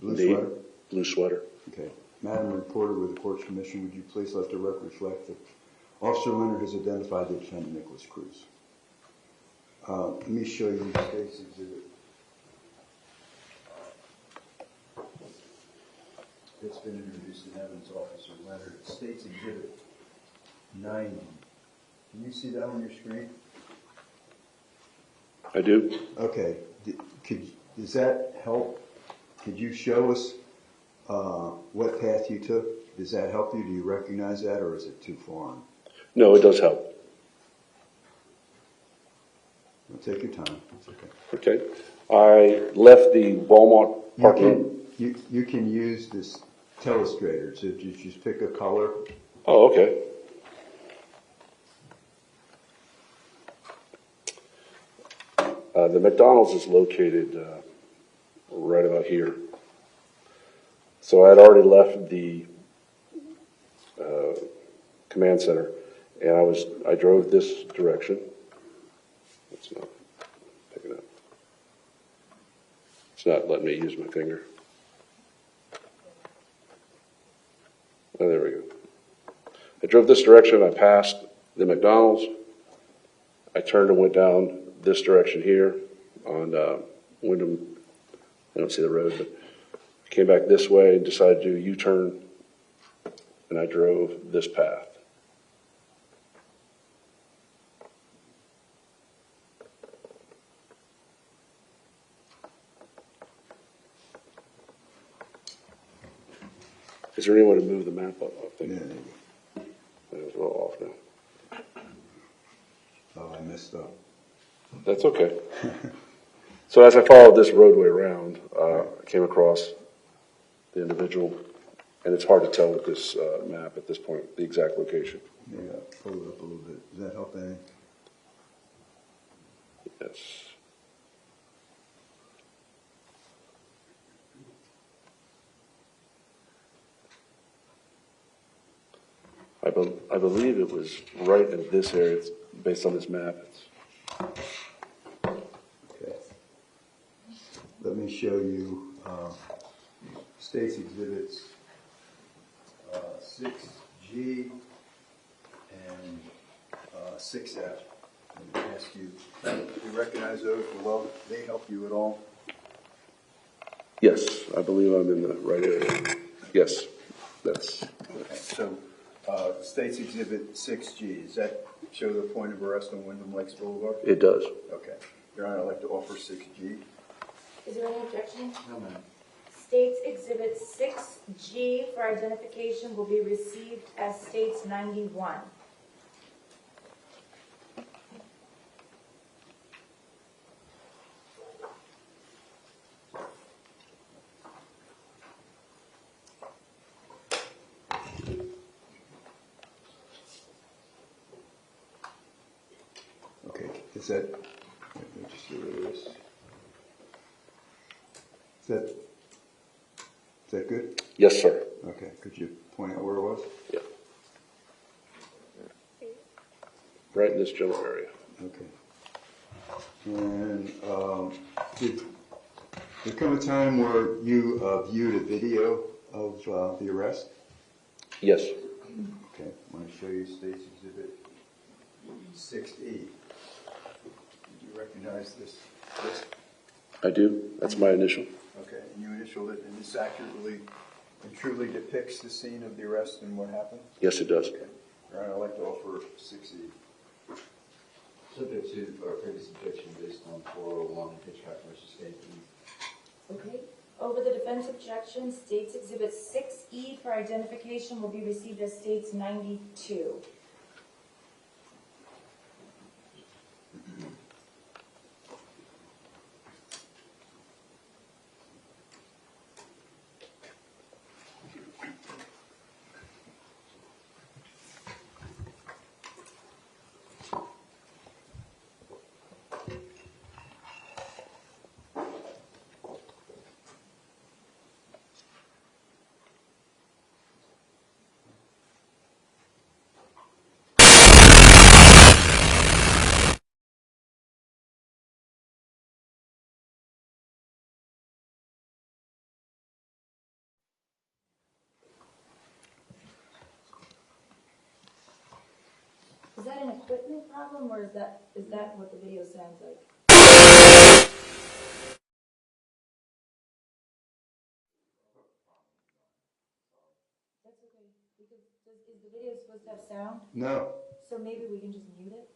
Blue sweater? Blue sweater. Okay. Madam Reporter, with the court's permission, would you please let the record reflect that Officer Leonard has identified the defendant, Nikolas Cruz. Let me show you the state's exhibit. It's been introduced in evidence, Officer Leonard. State's exhibit 90. Can you see that on your screen? I do. Okay. Does that help? Could you show us what path you took? Does that help you? Do you recognize that, or is it too foreign? No, it does help. Well, take your time. It's okay. Okay. I left the Walmart parking. You can use this telestrator. So you just pick a color. Oh, okay. The McDonald's is located right about here. So I had already left the command center, and I drove this direction. It's not picking up. It's not letting me use my finger. Oh, there we go. I drove this direction. I passed the McDonald's. I turned and went down this direction here on Wyndham. I don't see the road, but I came back this way and decided to do a U-turn, and I drove this path. Is there any way to move the map up? Yeah, there you go. It was a little off now. Oh, I messed up. That's okay. So as I followed this roadway around, I came across the individual, and it's hard to tell with this map at this point, the exact location. Maybe I'll pull it up a little bit. Does that help any? Yes. I believe it was right in this area, it's based on this map. Okay. Let me show you State's Exhibits 6G and 6F. I'm going to ask you, do you recognize those? Well, they help you at all? Yes, I believe I'm in the right area. Yes, that's. Okay, so State's Exhibit 6G, does that show the point of arrest on Wyndham Lakes Boulevard? It does. Okay. Your Honor, I'd like to offer 6G. Is there any objection? No, ma'am. States Exhibit 6G for identification will be received as States 91. Okay, is that, let me just see what it is. Is that good? Yes, sir. Okay, could you point out where it was? Yeah. Right in this general area. Okay. And did there come a time where you viewed a video of the arrest? Yes. Okay, I want to show you State's Exhibit 6E. Did you recognize this list? I do. That's my initial. Okay, and you initialed it, and this accurately and truly depicts the scene of the arrest and what happened? Yes, it does. Okay. Your Honor, I'd like to offer 6E. Subject to our previous objection based on 401 Hitchcock versus State. Okay. Over the defense objection, States Exhibit 6E for identification will be received as States 92. Is that an equipment problem, or is that what the video sounds like? That's okay, because is the video supposed to have sound? No. So maybe we can just mute it?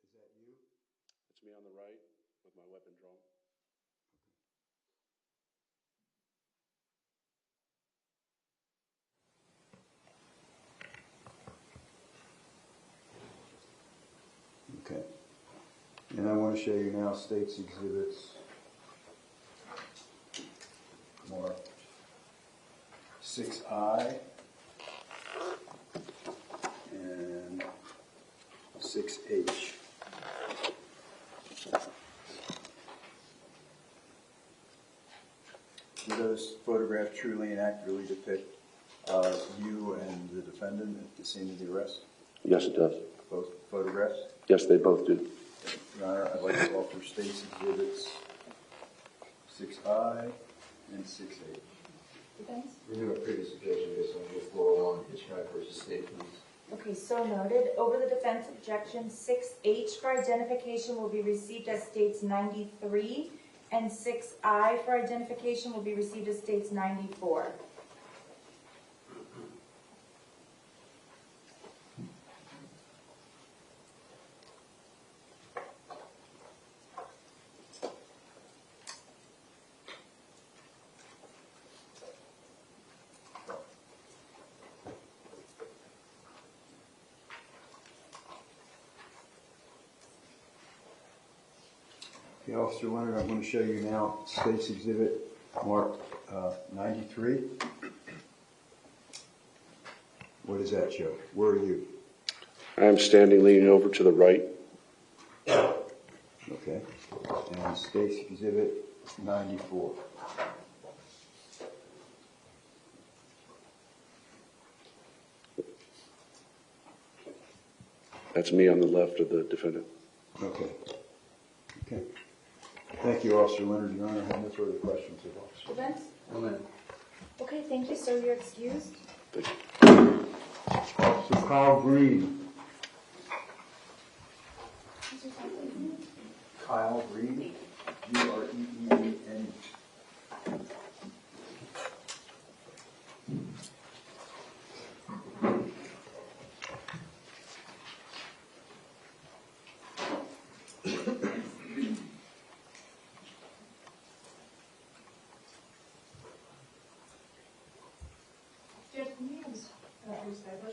Is that you? It's me on the right with my weapon drawn. Okay. And And I want to show you now state's exhibits marked 6I and 6H. Do those photographs truly and accurately depict you and the defendant at the scene of the arrest? Yes, it does. Both photographs? Yes, they both do. Your Honor, I'd like to offer state's exhibits 6I and 6H. Renew a previous objection based on Rule 401, Hitchcock versus State Police. Okay, so noted. Over the defense objection, 6H for identification will be received as states 93, and 6I for identification will be received as states 94. Okay, Officer Leonard, I'm going to show you now state's exhibit marked 93. What does that show? Where are you? I am standing leaning over to the right. Okay. And state's exhibit 94. That's me on the left of the defendant. Okay. Okay. Thank you, Officer Leonard. Your Honor, I have no further questions of Officer. Defense? Amen. Okay, thank you, sir. You're excused. Officer Kyle Green. Kyle Green. Green.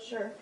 Sure.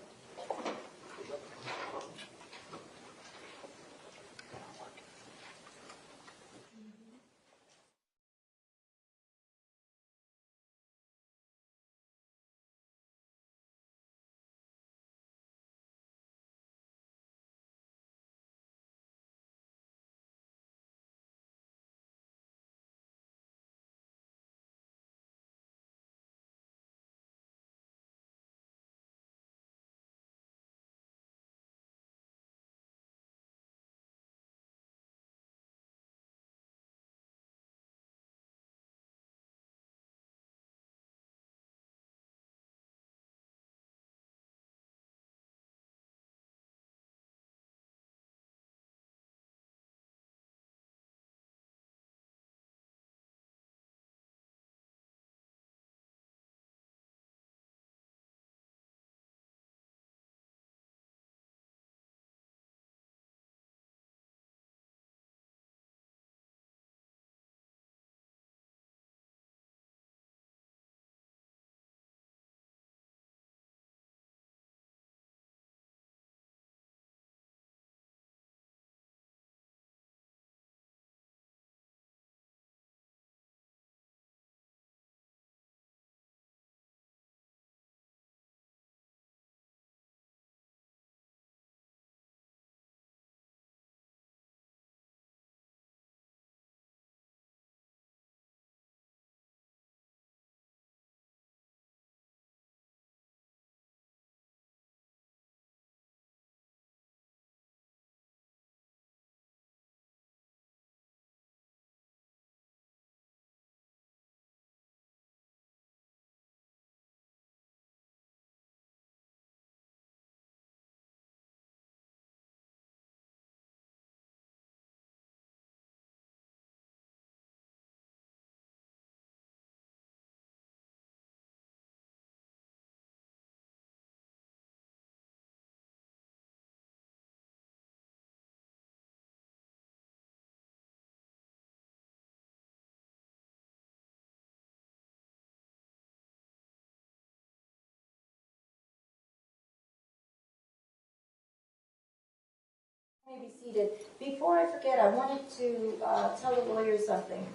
may be seated. Before I forget, I wanted to tell the lawyers something.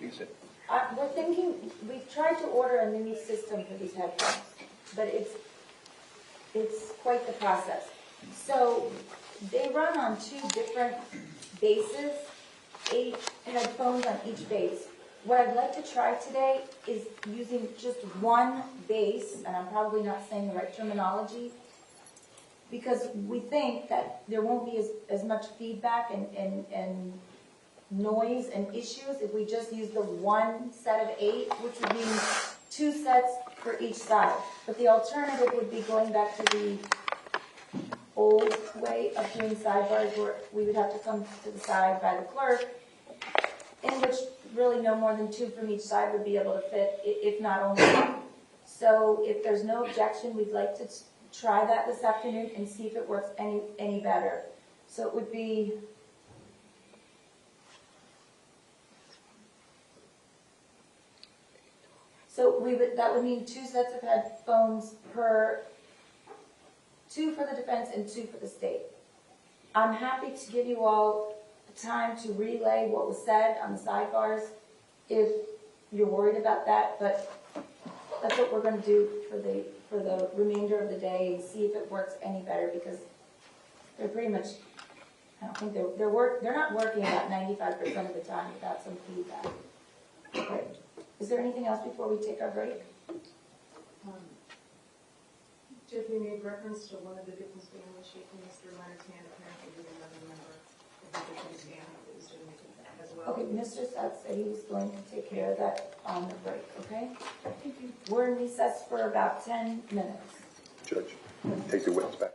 We're thinking, we've tried to order a new system for these headphones, but it's quite the process. So they run on 2 different bases, 8 headphones on each base. What I'd like to try today is using just one base, and I'm probably not saying the right terminology, because we think that there won't be as much feedback and noise and issues if we just use the one set of 8, which would mean 2 sets for each side. But the alternative would be going back to the old way of doing sidebars, where we would have to come to the side by the clerk, in which really no more than 2 from each side would be able to fit, if not only one. So if there's no objection, we'd like to try that this afternoon and see if it works any better. So it would be that would mean 2 sets of headphones per 2 for the defense and 2 for the state. I'm happy to give you all time to relay what was said on the sidebars if you're worried about that, but that's what we're going to do for the remainder of the day and see if it works any better, because they're pretty much, I don't think they're not working about 95% of the time without some feedback. Okay. Is there anything else before we take our break? Jeff, we made reference to one of the victims being shaking Mr. Leonard's hand, apparently with another member of the victim's family that was doing it as well. Okay, Mr. Sutz said he was going to take care of that on the break, okay? We're in recess for about 10 minutes. Judge, take the witness back.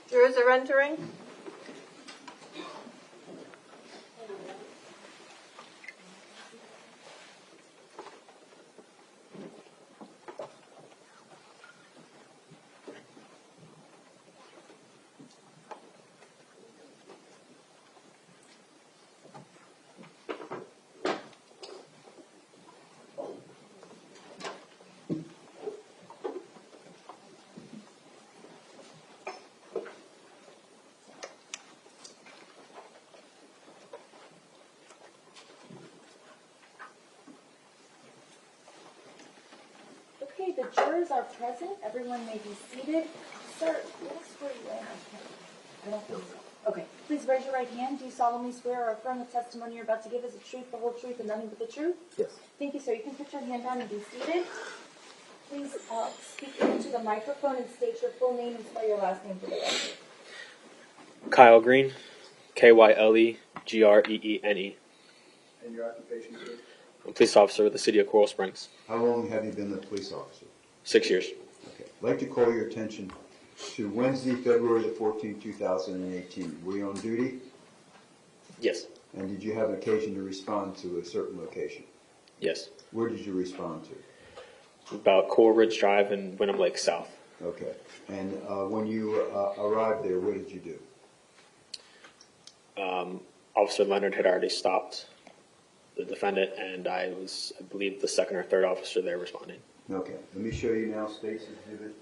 Jurors are entering. Okay, the jurors are present. Everyone may be seated. Sir, did I swear you in? I don't think so. Okay, please raise your right hand. Do you solemnly swear or affirm the testimony you're about to give is the truth, the whole truth, and nothing but the truth? Yes. Thank you, sir. You can put your hand down and be seated. Please speak into the microphone and state your full name and spell your last name for the record. Kyle Green, Kylegreen. And your occupation, sir? I'm a police officer with the city of Coral Springs. How long have you been a police officer? 6 years. Okay. I'd like to call your attention to Wednesday, February the 14th, 2018. Were you on duty? Yes. And did you have an occasion to respond to a certain location? Yes. Where did you respond to? About Coral Ridge Drive and Wyndham Lake South. Okay. And when you arrived there, what did you do? Officer Leonard had already stopped the defendant, and I was, I believe, the second or third officer there responding. Okay. Let me show you now State's Exhibit.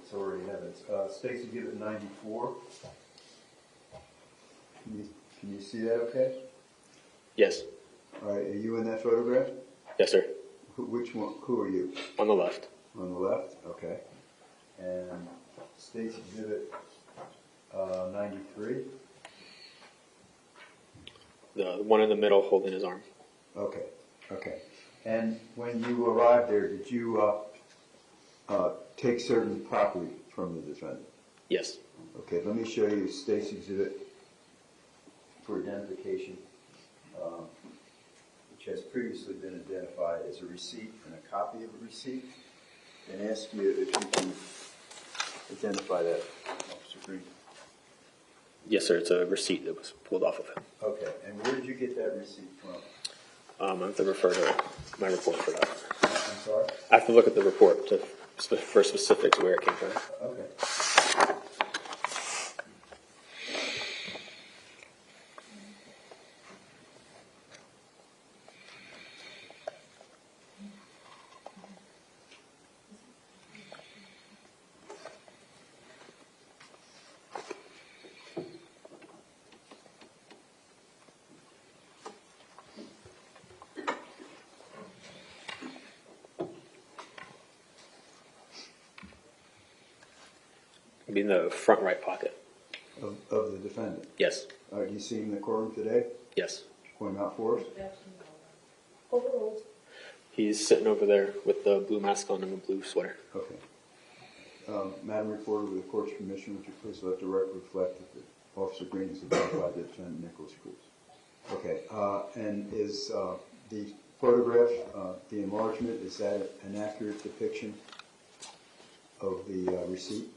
It's already evidence. State's Exhibit 94. Can you see that okay? Yes. All right. Are you in that photograph? Yes, sir. Which one? Who are you? On the left. On the left? Okay. And State's Exhibit 93. The one in the middle holding his arm. Okay. Okay. And when you arrived there, did you take certain property from the defendant? Yes. Okay. Let me show you State's Exhibit for identification, which has previously been identified as a receipt and a copy of a receipt, and ask you if you can identify that, Officer Green. Yes, sir. It's a receipt that was pulled off of him. Okay. And where did you get that receipt from? I have to refer to my report for that. I'm sorry? I have to look at the report for specifics where it came from. Okay. It'd be in the front right pocket. Of the defendant? Yes. All right. You see him in the courtroom today? Yes. Point him out for us. Overruled. He's sitting over there with the blue mask on and the blue sweater. Okay. Madam Reporter, with the court's permission, would you please let the record reflect that Officer Green has identified the defendant, Nikolas Cruz? Okay, and is the photograph, the enlargement, is that an accurate depiction of the receipt?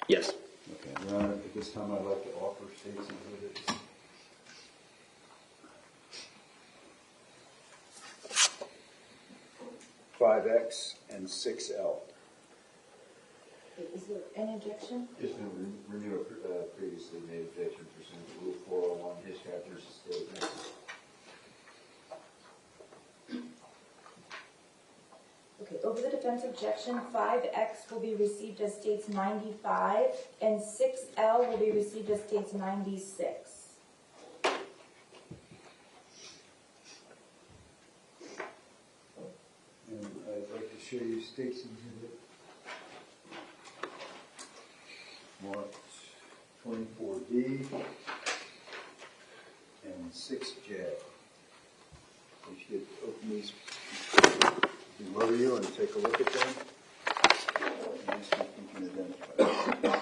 Yes. Okay, Your Honor, at this time I'd like to offer states exhibits. (5X) and (6L). Is there any objection? Just to renew a previously made objection pursuant to Rule 401, Hitchcock versus State. Okay, over the defense objection, 5X will be received as states 95, and 6L will be received as states 96. And I'd like to show you states exhibit marked 24D and 6J. You should open these below you and take a look at them. And see if you can identify them.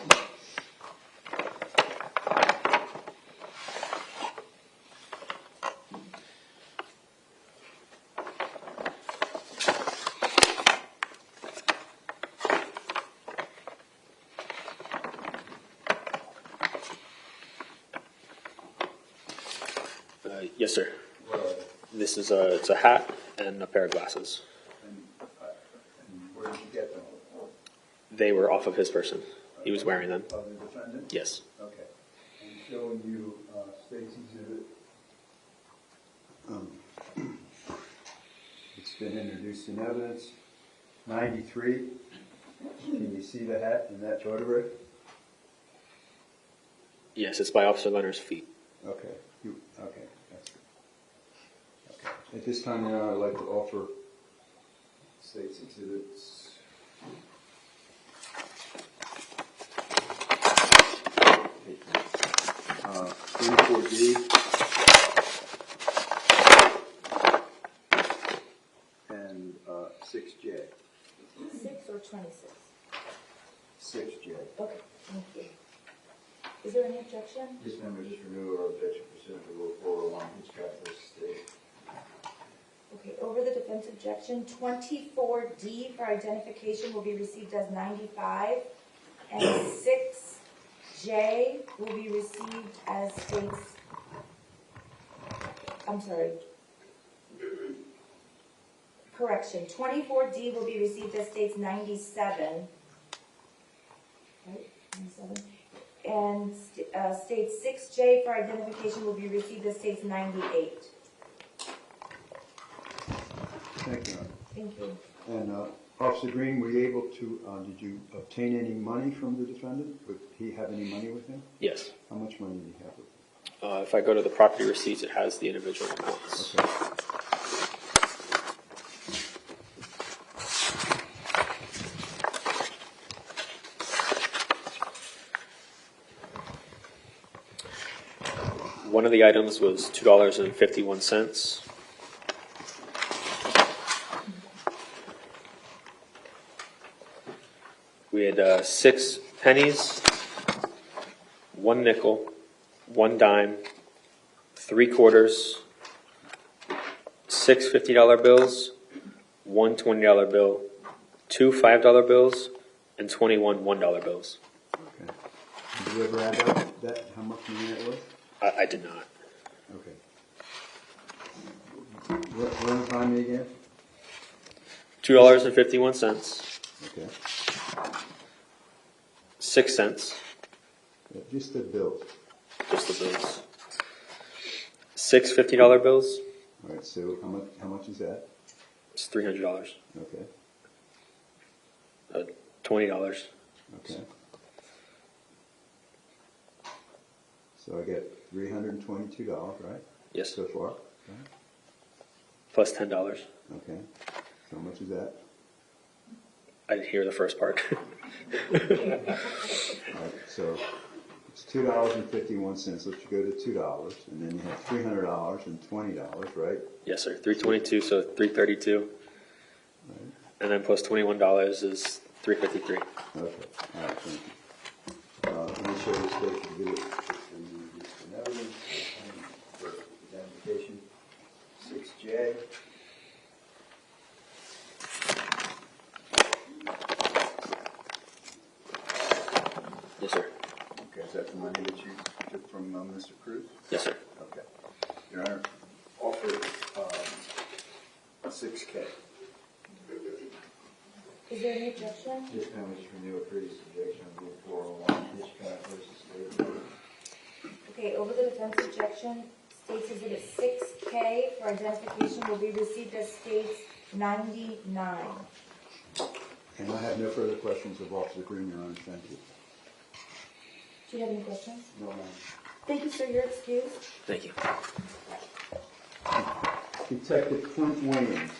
Yes, sir. What are they? This is it's a hat and a pair of glasses. And where did you get them? They were off of his person. He was wearing them. Of the defendant? Yes. Okay. And showing you states exhibit. It's been introduced in evidence. 93. Can you see the hat in that photograph? Yes, it's by Officer Leonard's feet. Okay. Okay. That's good. Okay. At this time, I'd like to offer states exhibits. Uh, 34D and 6J. 6 or 26? 6J. Okay, thank you. Is there any objection? This member just renew our objection pursuant to Rule 401, Hitchcock versus State. Okay, over the defense objection, 24D for identification will be received as 95, and 6J will be received as states, I'm sorry, correction, 24D will be received as states 97, right, 97, and states 6J for identification will be received as states 98. Thank you, Your Honor. Thank you. And Officer Green, were you able to, did you obtain any money from the defendant? Would he have any money with him? Yes. How much money did he have with him? If I go to the property receipts, it has the individual amounts. Okay. One of the items was $2.51. We had 6 pennies, 1 nickel, 1 dime, 3 quarters, 6 $50 bills, 1 $20 bill, 2 $5 bills, and 21 $1 bills. Okay. Did you ever add up that, how much money that was? I did not. Okay. Run it by me again? $2.51, Okay. 6 cents, Just the bills. just the bills. 6 $50 bills, All right, so how much is that? it's $300. Okay. $20. Okay. So I get $322, right? Yes, So far? Okay. plus $10. Okay. So how much is that? I didn't hear the first part. All right, so it's $2.51. Let's go to $2, and then you have $300 and $20, right? Yes, sir. $322, so $332, Right. and then plus $21 is 353. Okay, all right, thank you. Let me show you State's Exhibit in evidence for identification. 6J. Yes, sir. Okay, is that the money that you took from Mr. Cruz? Yes, sir. Okay. Your Honor, offered 6K. Is there any objection? This time we just renew a previous objection on Rule 401, Hitchcock versus State. Okay, over the defense objection, States Exhibit 6K for identification will be received as States 99. And I have no further questions of Officer Green, Your Honor. Thank you. Do you have any questions? No, ma'am. Thank you, sir. You're excused. Thank you. Detective Clint Williams.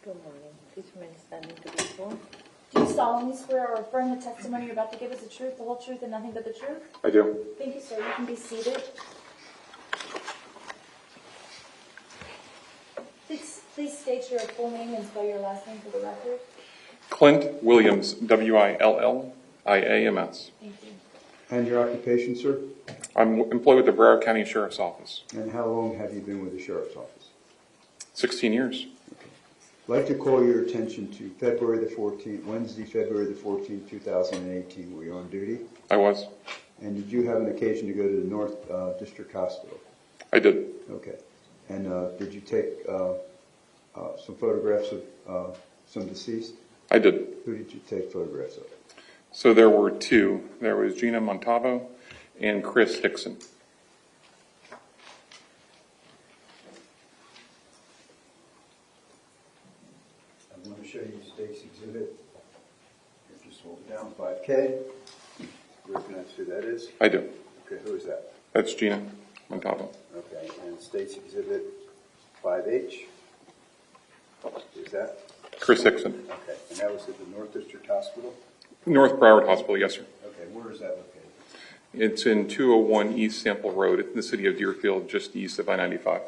Good morning. Please remain standing to be sworn. Do you solemnly swear or affirm the testimony you're about to give is the truth, the whole truth, and nothing but the truth? I do. Thank you, sir. You can be seated. Please state your full name and spell your last name for the record. Clint Williams, Willilliams. Thank you. And your occupation, sir? I'm employed with the Broward County Sheriff's Office. And how long have you been with the Sheriff's Office? 16 years. I'd like to call your attention to Wednesday, February the 14th, 2018. Were you on duty? I was. And did you have an occasion to go to the North District Hospital? I did. Okay. And did you take some photographs of some deceased? I did. Who did you take photographs of? So there were two. There was Gina Montalvo and Chris Hickson. I'm going to show you State's Exhibit. Just hold it down, 5K. You recognize who that is? I do. Okay, who is that? That's Gina Montalvo. Okay, and State's Exhibit 5H. Is that? Chris Hickson. Okay, and that was at the North District Hospital? North Broward Hospital, yes, sir. Okay, where is that located? It's in 201 East Sample Road in the city of Deerfield, just east of I-95.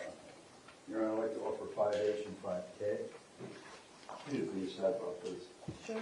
Your Honor, I'd like to offer 5H and 5K. Please step up, please. Sure.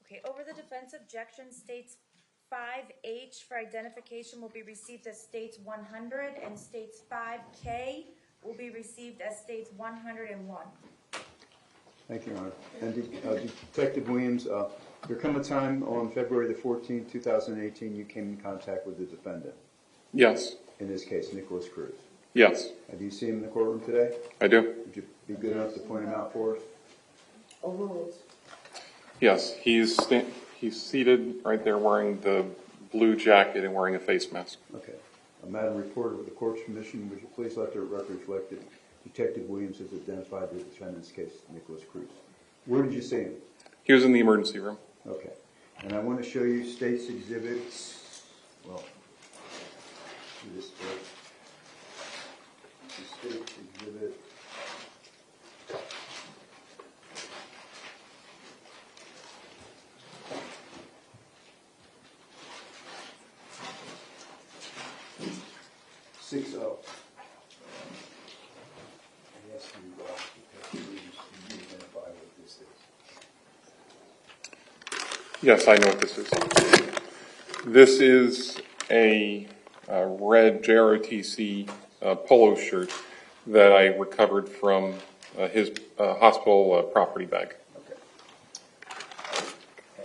Okay, over the defense objection states 5H for identification will be received as states 100 and states 5K will be received as states 101. Thank you, Your Honor. And Detective Williams, there come a time on February the 14th, 2018, you came in contact with the defendant. Yes. In this case, Nikolas Cruz. Yes. Do you see him in the courtroom today? I do. Would you be good enough to point him out for us? Overruled. Yes, he's seated right there wearing the blue jacket and wearing a face mask. Okay. Madam Reporter, with the court's permission, would you please let the record reflect that Detective Williams has identified the defendant's case, Nikolas Cruz. Where did you see him? He was in the emergency room. Okay. And I want to show you State's exhibits. Well, do this first. The State's exhibit. Yes, I know what this is. This is a red JROTC polo shirt that I recovered from his hospital property bag. Okay.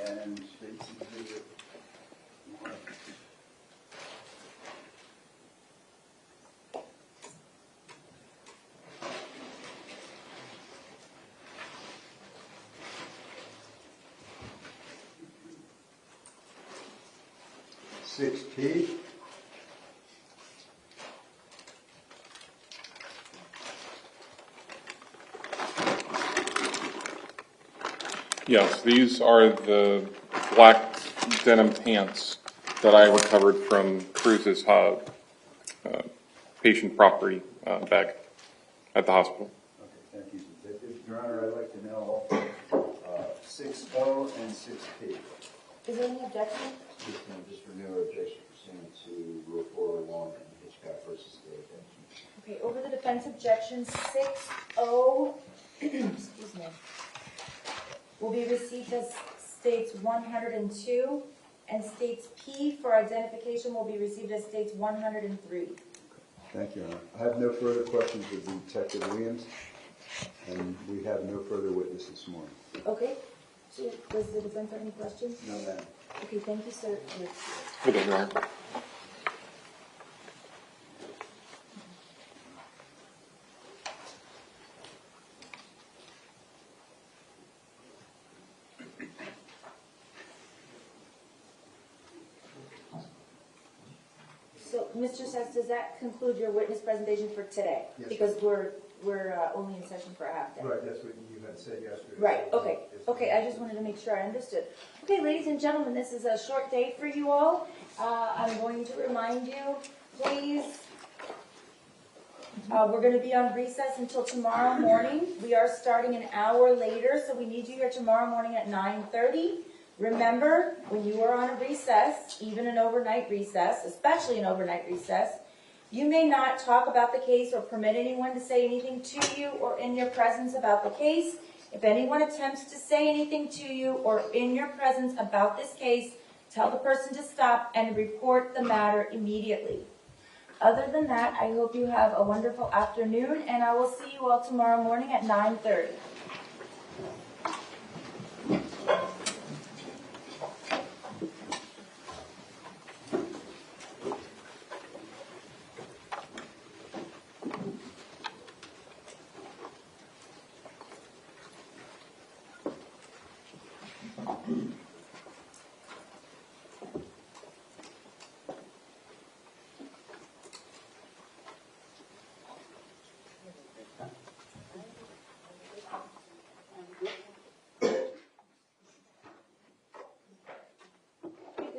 And State's exhibit 1. P. Yes, these are the black denim pants that I recovered from Cruz's patient property bag at the hospital. Okay, thank you. Your Honor, I'd like to know 6O and 6P. Is there any objection? Just renew our objection pursuant to Rule 401 and Hitchcock versus State. Okay, over the defense objection, 6O, excuse me, will be received as states 102, and states P for identification will be received as states 103. Thank you, Your Honor. I have no further questions of Detective Williams, and we have no further witness this morning. Okay. So, does the defense have any questions? No, ma'am. Okay, thank you, sir. Good day, Your Honor. So, Mr. Sachs, does that conclude your witness presentation for today? Yes. Because we're only in session for a half day. Right, that's what you had said yesterday. Right, okay. Okay, I just wanted to make sure I understood. Okay, ladies and gentlemen, this is a short day for you all. I'm going to remind you, please, we're going to be on recess until tomorrow morning. We are starting an hour later, so we need you here tomorrow morning at 9:30. Remember, when you are on a recess, even an overnight recess, especially an overnight recess, you may not talk about the case or permit anyone to say anything to you or in your presence about the case. If anyone attempts to say anything to you or in your presence about this case, tell the person to stop and report the matter immediately. Other than that, I hope you have a wonderful afternoon, and I will see you all tomorrow morning at 9:30.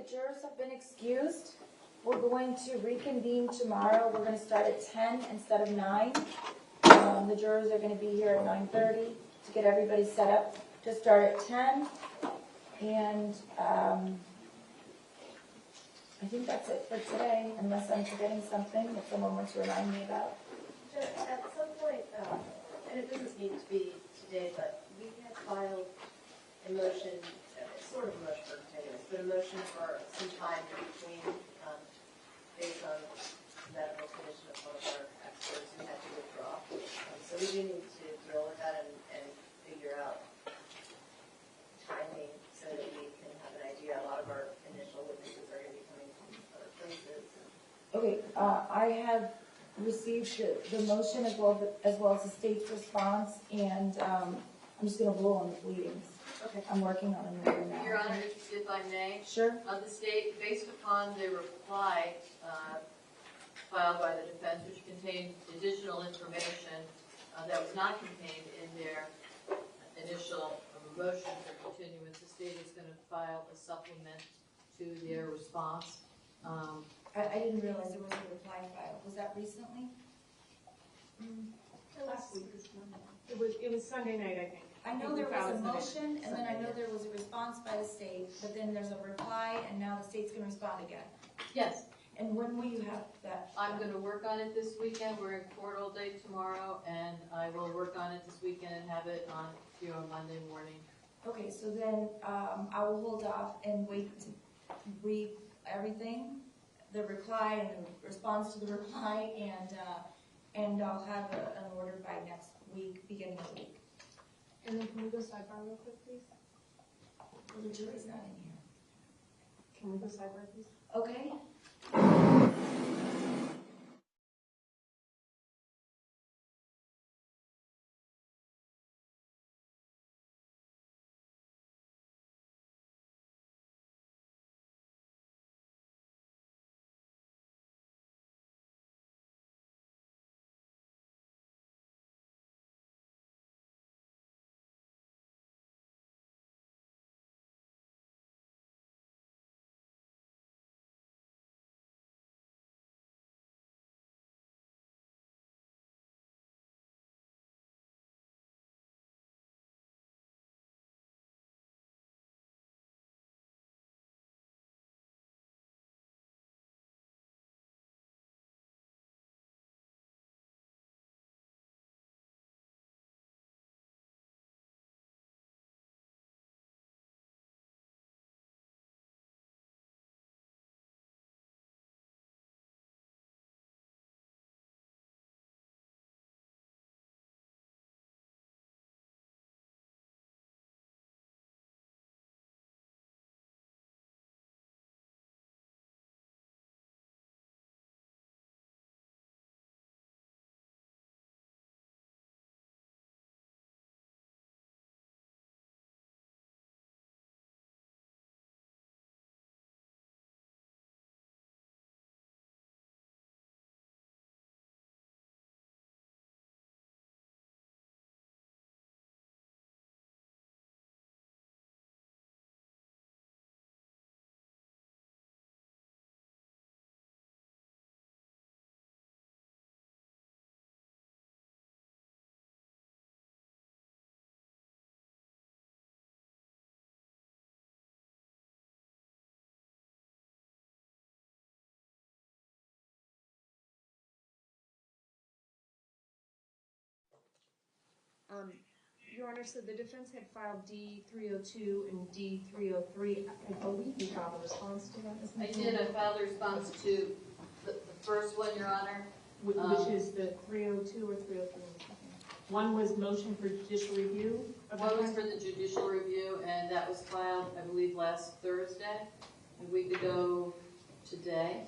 Jurors have been excused. We're going to reconvene tomorrow. We're going to start at 10 instead of 9. The jurors are going to be here at 9:30 to get everybody set up to start at 10. And I think that's it for today, unless I'm forgetting something that someone wants to remind me about. At some point, and it doesn't need to be today, but we had filed a motion sort of a motion for continuance, but a motion for some time in between, based on medical condition of one of our experts who had to withdraw. So we do need to deal with that and figure out timing so that we can have an idea. A lot of our initial witnesses are going to be coming from other places. Okay, I have received the motion as well as the state's response, and I'm just gonna blow on the pleadings. Okay. I'm working on them right now. Your Honor, if I may, Sure. the state, based upon the reply filed by the defense, which contained additional information that was not contained in their initial motion for continuance, the state is going to file a supplement to their response. I didn't realize there was a reply file. Was that recently? Last week. It was Sunday night, I think. I know there was a motion, and then I know there was a response by the state, but then there's a reply, and now the state's gonna respond again. Yes. And when will you have that? I'm going to work on it this weekend. We're in court all day tomorrow, and I will work on it this weekend and have it on Monday morning. Okay, so then I will hold off and wait to read everything, the reply and the response to the reply, and I'll have an order by next week, beginning of the week. And then can we go sidebar real quick, please? Well, the jury's not in here. Can we go sidebar, please? Okay. Your Honor, so the defense had filed D-302 and D-303. I believe you filed a response to that. I did. I filed a response to the first one, Your Honor. Which is the 302 or 303? One was motion for judicial review. One was for the judicial review, and that was filed, I believe, last Thursday, a week ago today.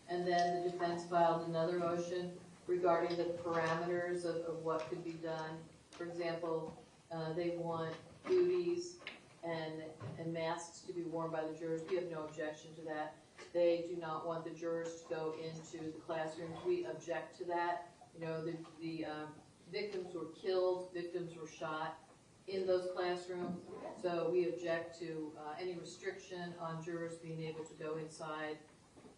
And then the defense filed another motion regarding the parameters of what could be done. For example, they want duties and masks to be worn by the jurors. We have no objection to that. They do not want the jurors to go into the classrooms. We object to that. You know, the victims were killed, victims were shot in those classrooms. So we object to any restriction on jurors being able to go inside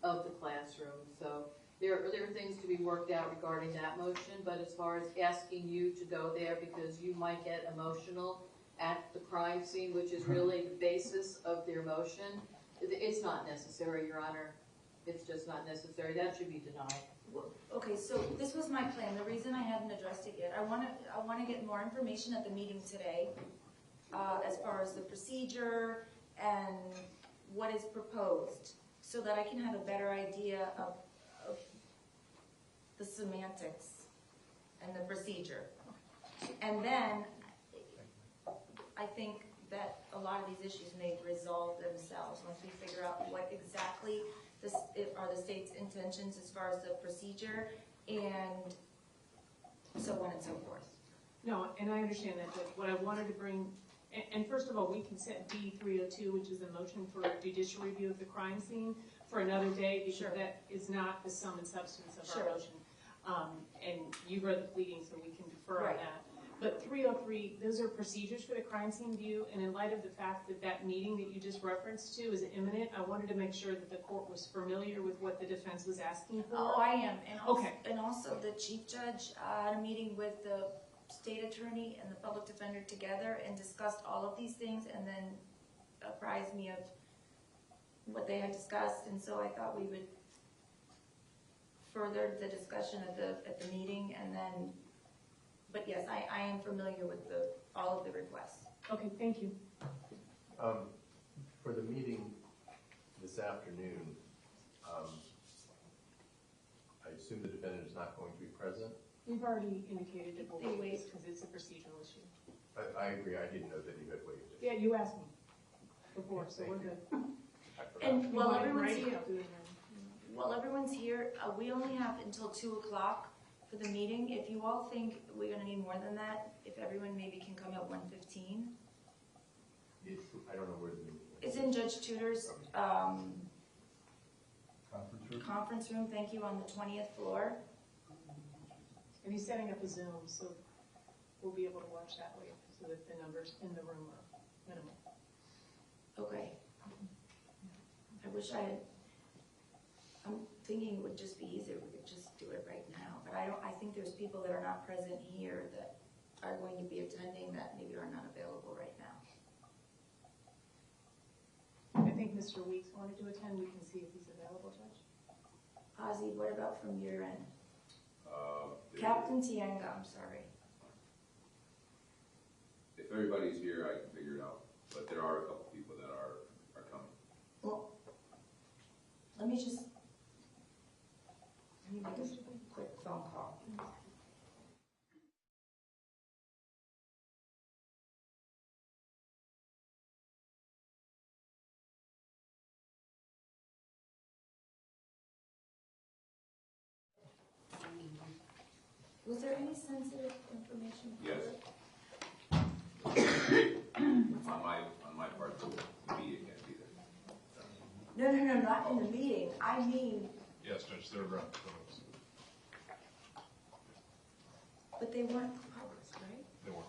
of the classroom. So there are things to be worked out regarding that motion, but as far as asking you to go there because you might get emotional at the crime scene, which is really the basis of their motion, it's not necessary, Your Honor. It's just not necessary. That should be denied. Okay, so this was my plan. The reason I hadn't addressed it yet, I want to get more information at the meeting today as far as the procedure and what is proposed, so that I can have a better idea of the semantics and the procedure. And then I think that a lot of these issues may resolve themselves once we figure out what exactly are the state's intentions as far as the procedure and so on and so forth. No, and I understand that, but what I wanted to bring, and first of all, we can set D302, which is a motion for judicial review of the crime scene, for another day, because Sure. that is not the sum and substance of Sure. our motion. And you read the pleading, so we can defer on Right. that. But 303, those are procedures for the crime scene view, and in light of the fact that that meeting that you just referenced to is imminent, I wanted to make sure that the court was familiar with what the defense was asking for. Oh, I am, and also, Okay. and also the chief judge had a meeting with the state attorney and the public defender together and discussed all of these things and then apprised me of what they had discussed, and so I thought we would further the discussion at the meeting, and then, but yes, I am familiar with all of the requests. Okay, thank you. For the meeting this afternoon, I assume the defendant is not going to be present? We've already indicated that They we'll wait waived. because it's a procedural issue. I agree, I didn't know that you had waived it. Yeah, you asked me before, so we're good. I forgot. And You while want it everyone's right? here, I'll do it now. while everyone's here, we only have until 2 o'clock for the meeting. If you all think we're gonna need more than that, if everyone maybe can come at 1:15. I don't know where the meeting is. It's in Judge Tudor's conference room, thank you, on the 20th floor. And he's setting up a Zoom, so we'll be able to watch that way, so that the numbers in the room are minimal. Okay. I wish I'm thinking it would just be easier, we could just do it right now. But I think there's people that are not present here that are going to be attending that maybe are not available right now. I think Mr. Weeks wanted to attend, we can see if he's available, Judge. Ozzy, what about from your end? Captain Tienga, I'm sorry. If everybody's here, I can figure it out, but there are a couple people that are coming. Well, let me make a quick phone call. Was there any sensitive information? Yes. on my part, the media can't be there. No, not in the meeting. I mean, Yes, Judge, they're around. but they weren't published, right? They weren't.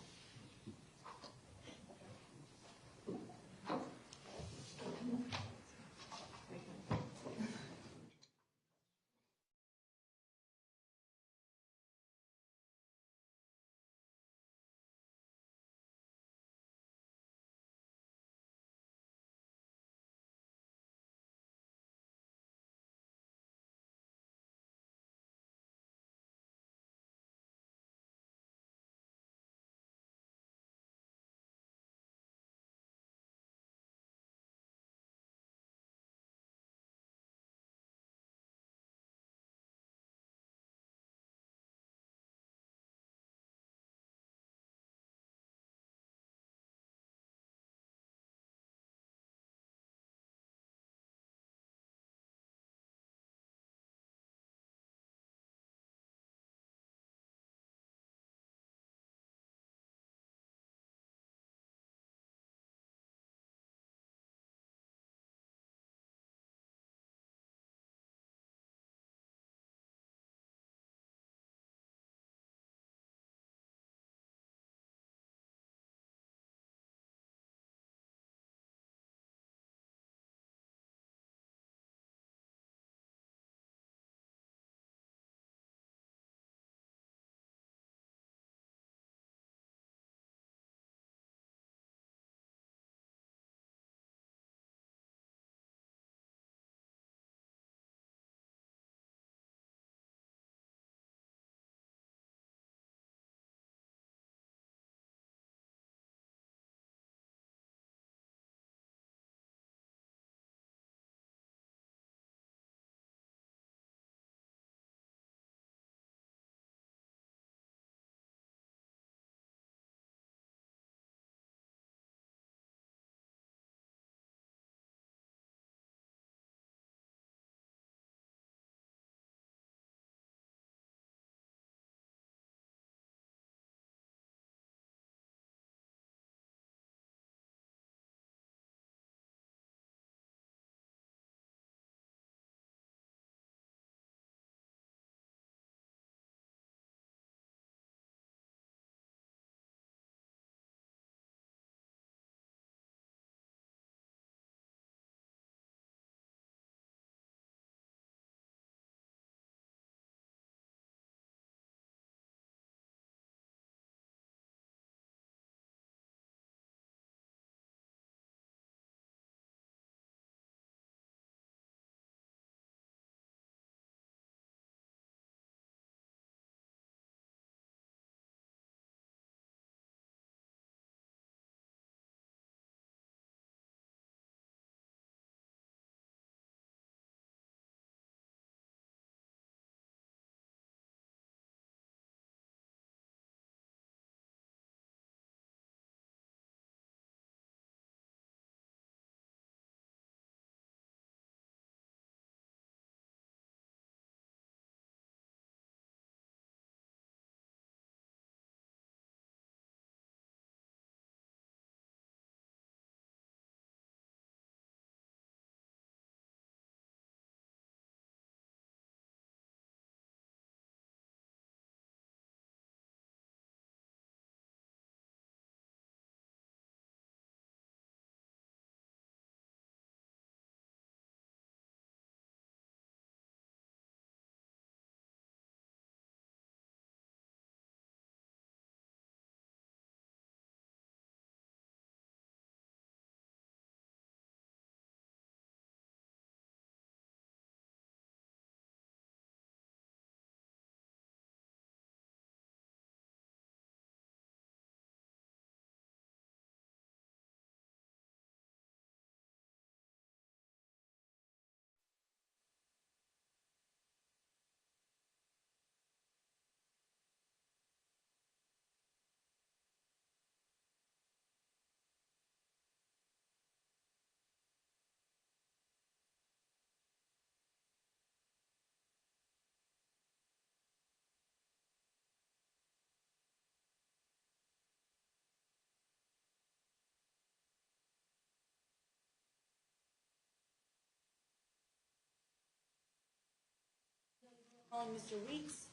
calling Mr. Weeks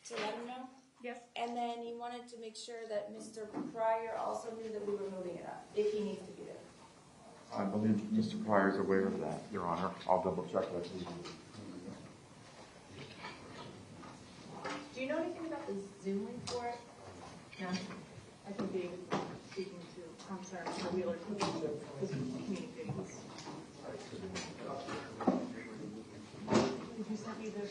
to let him know. Yes. And then he wanted to make sure that Mr. Pryor also knew that we were moving it up, if he needs to be there. I believe Mr. Pryor is aware of that, Your Honor. I'll double check that. Do you know anything about the Zoom link for it? No. I think David speaking to, I'm sorry, Mr. Wheeler, was communicating. Did you send me the?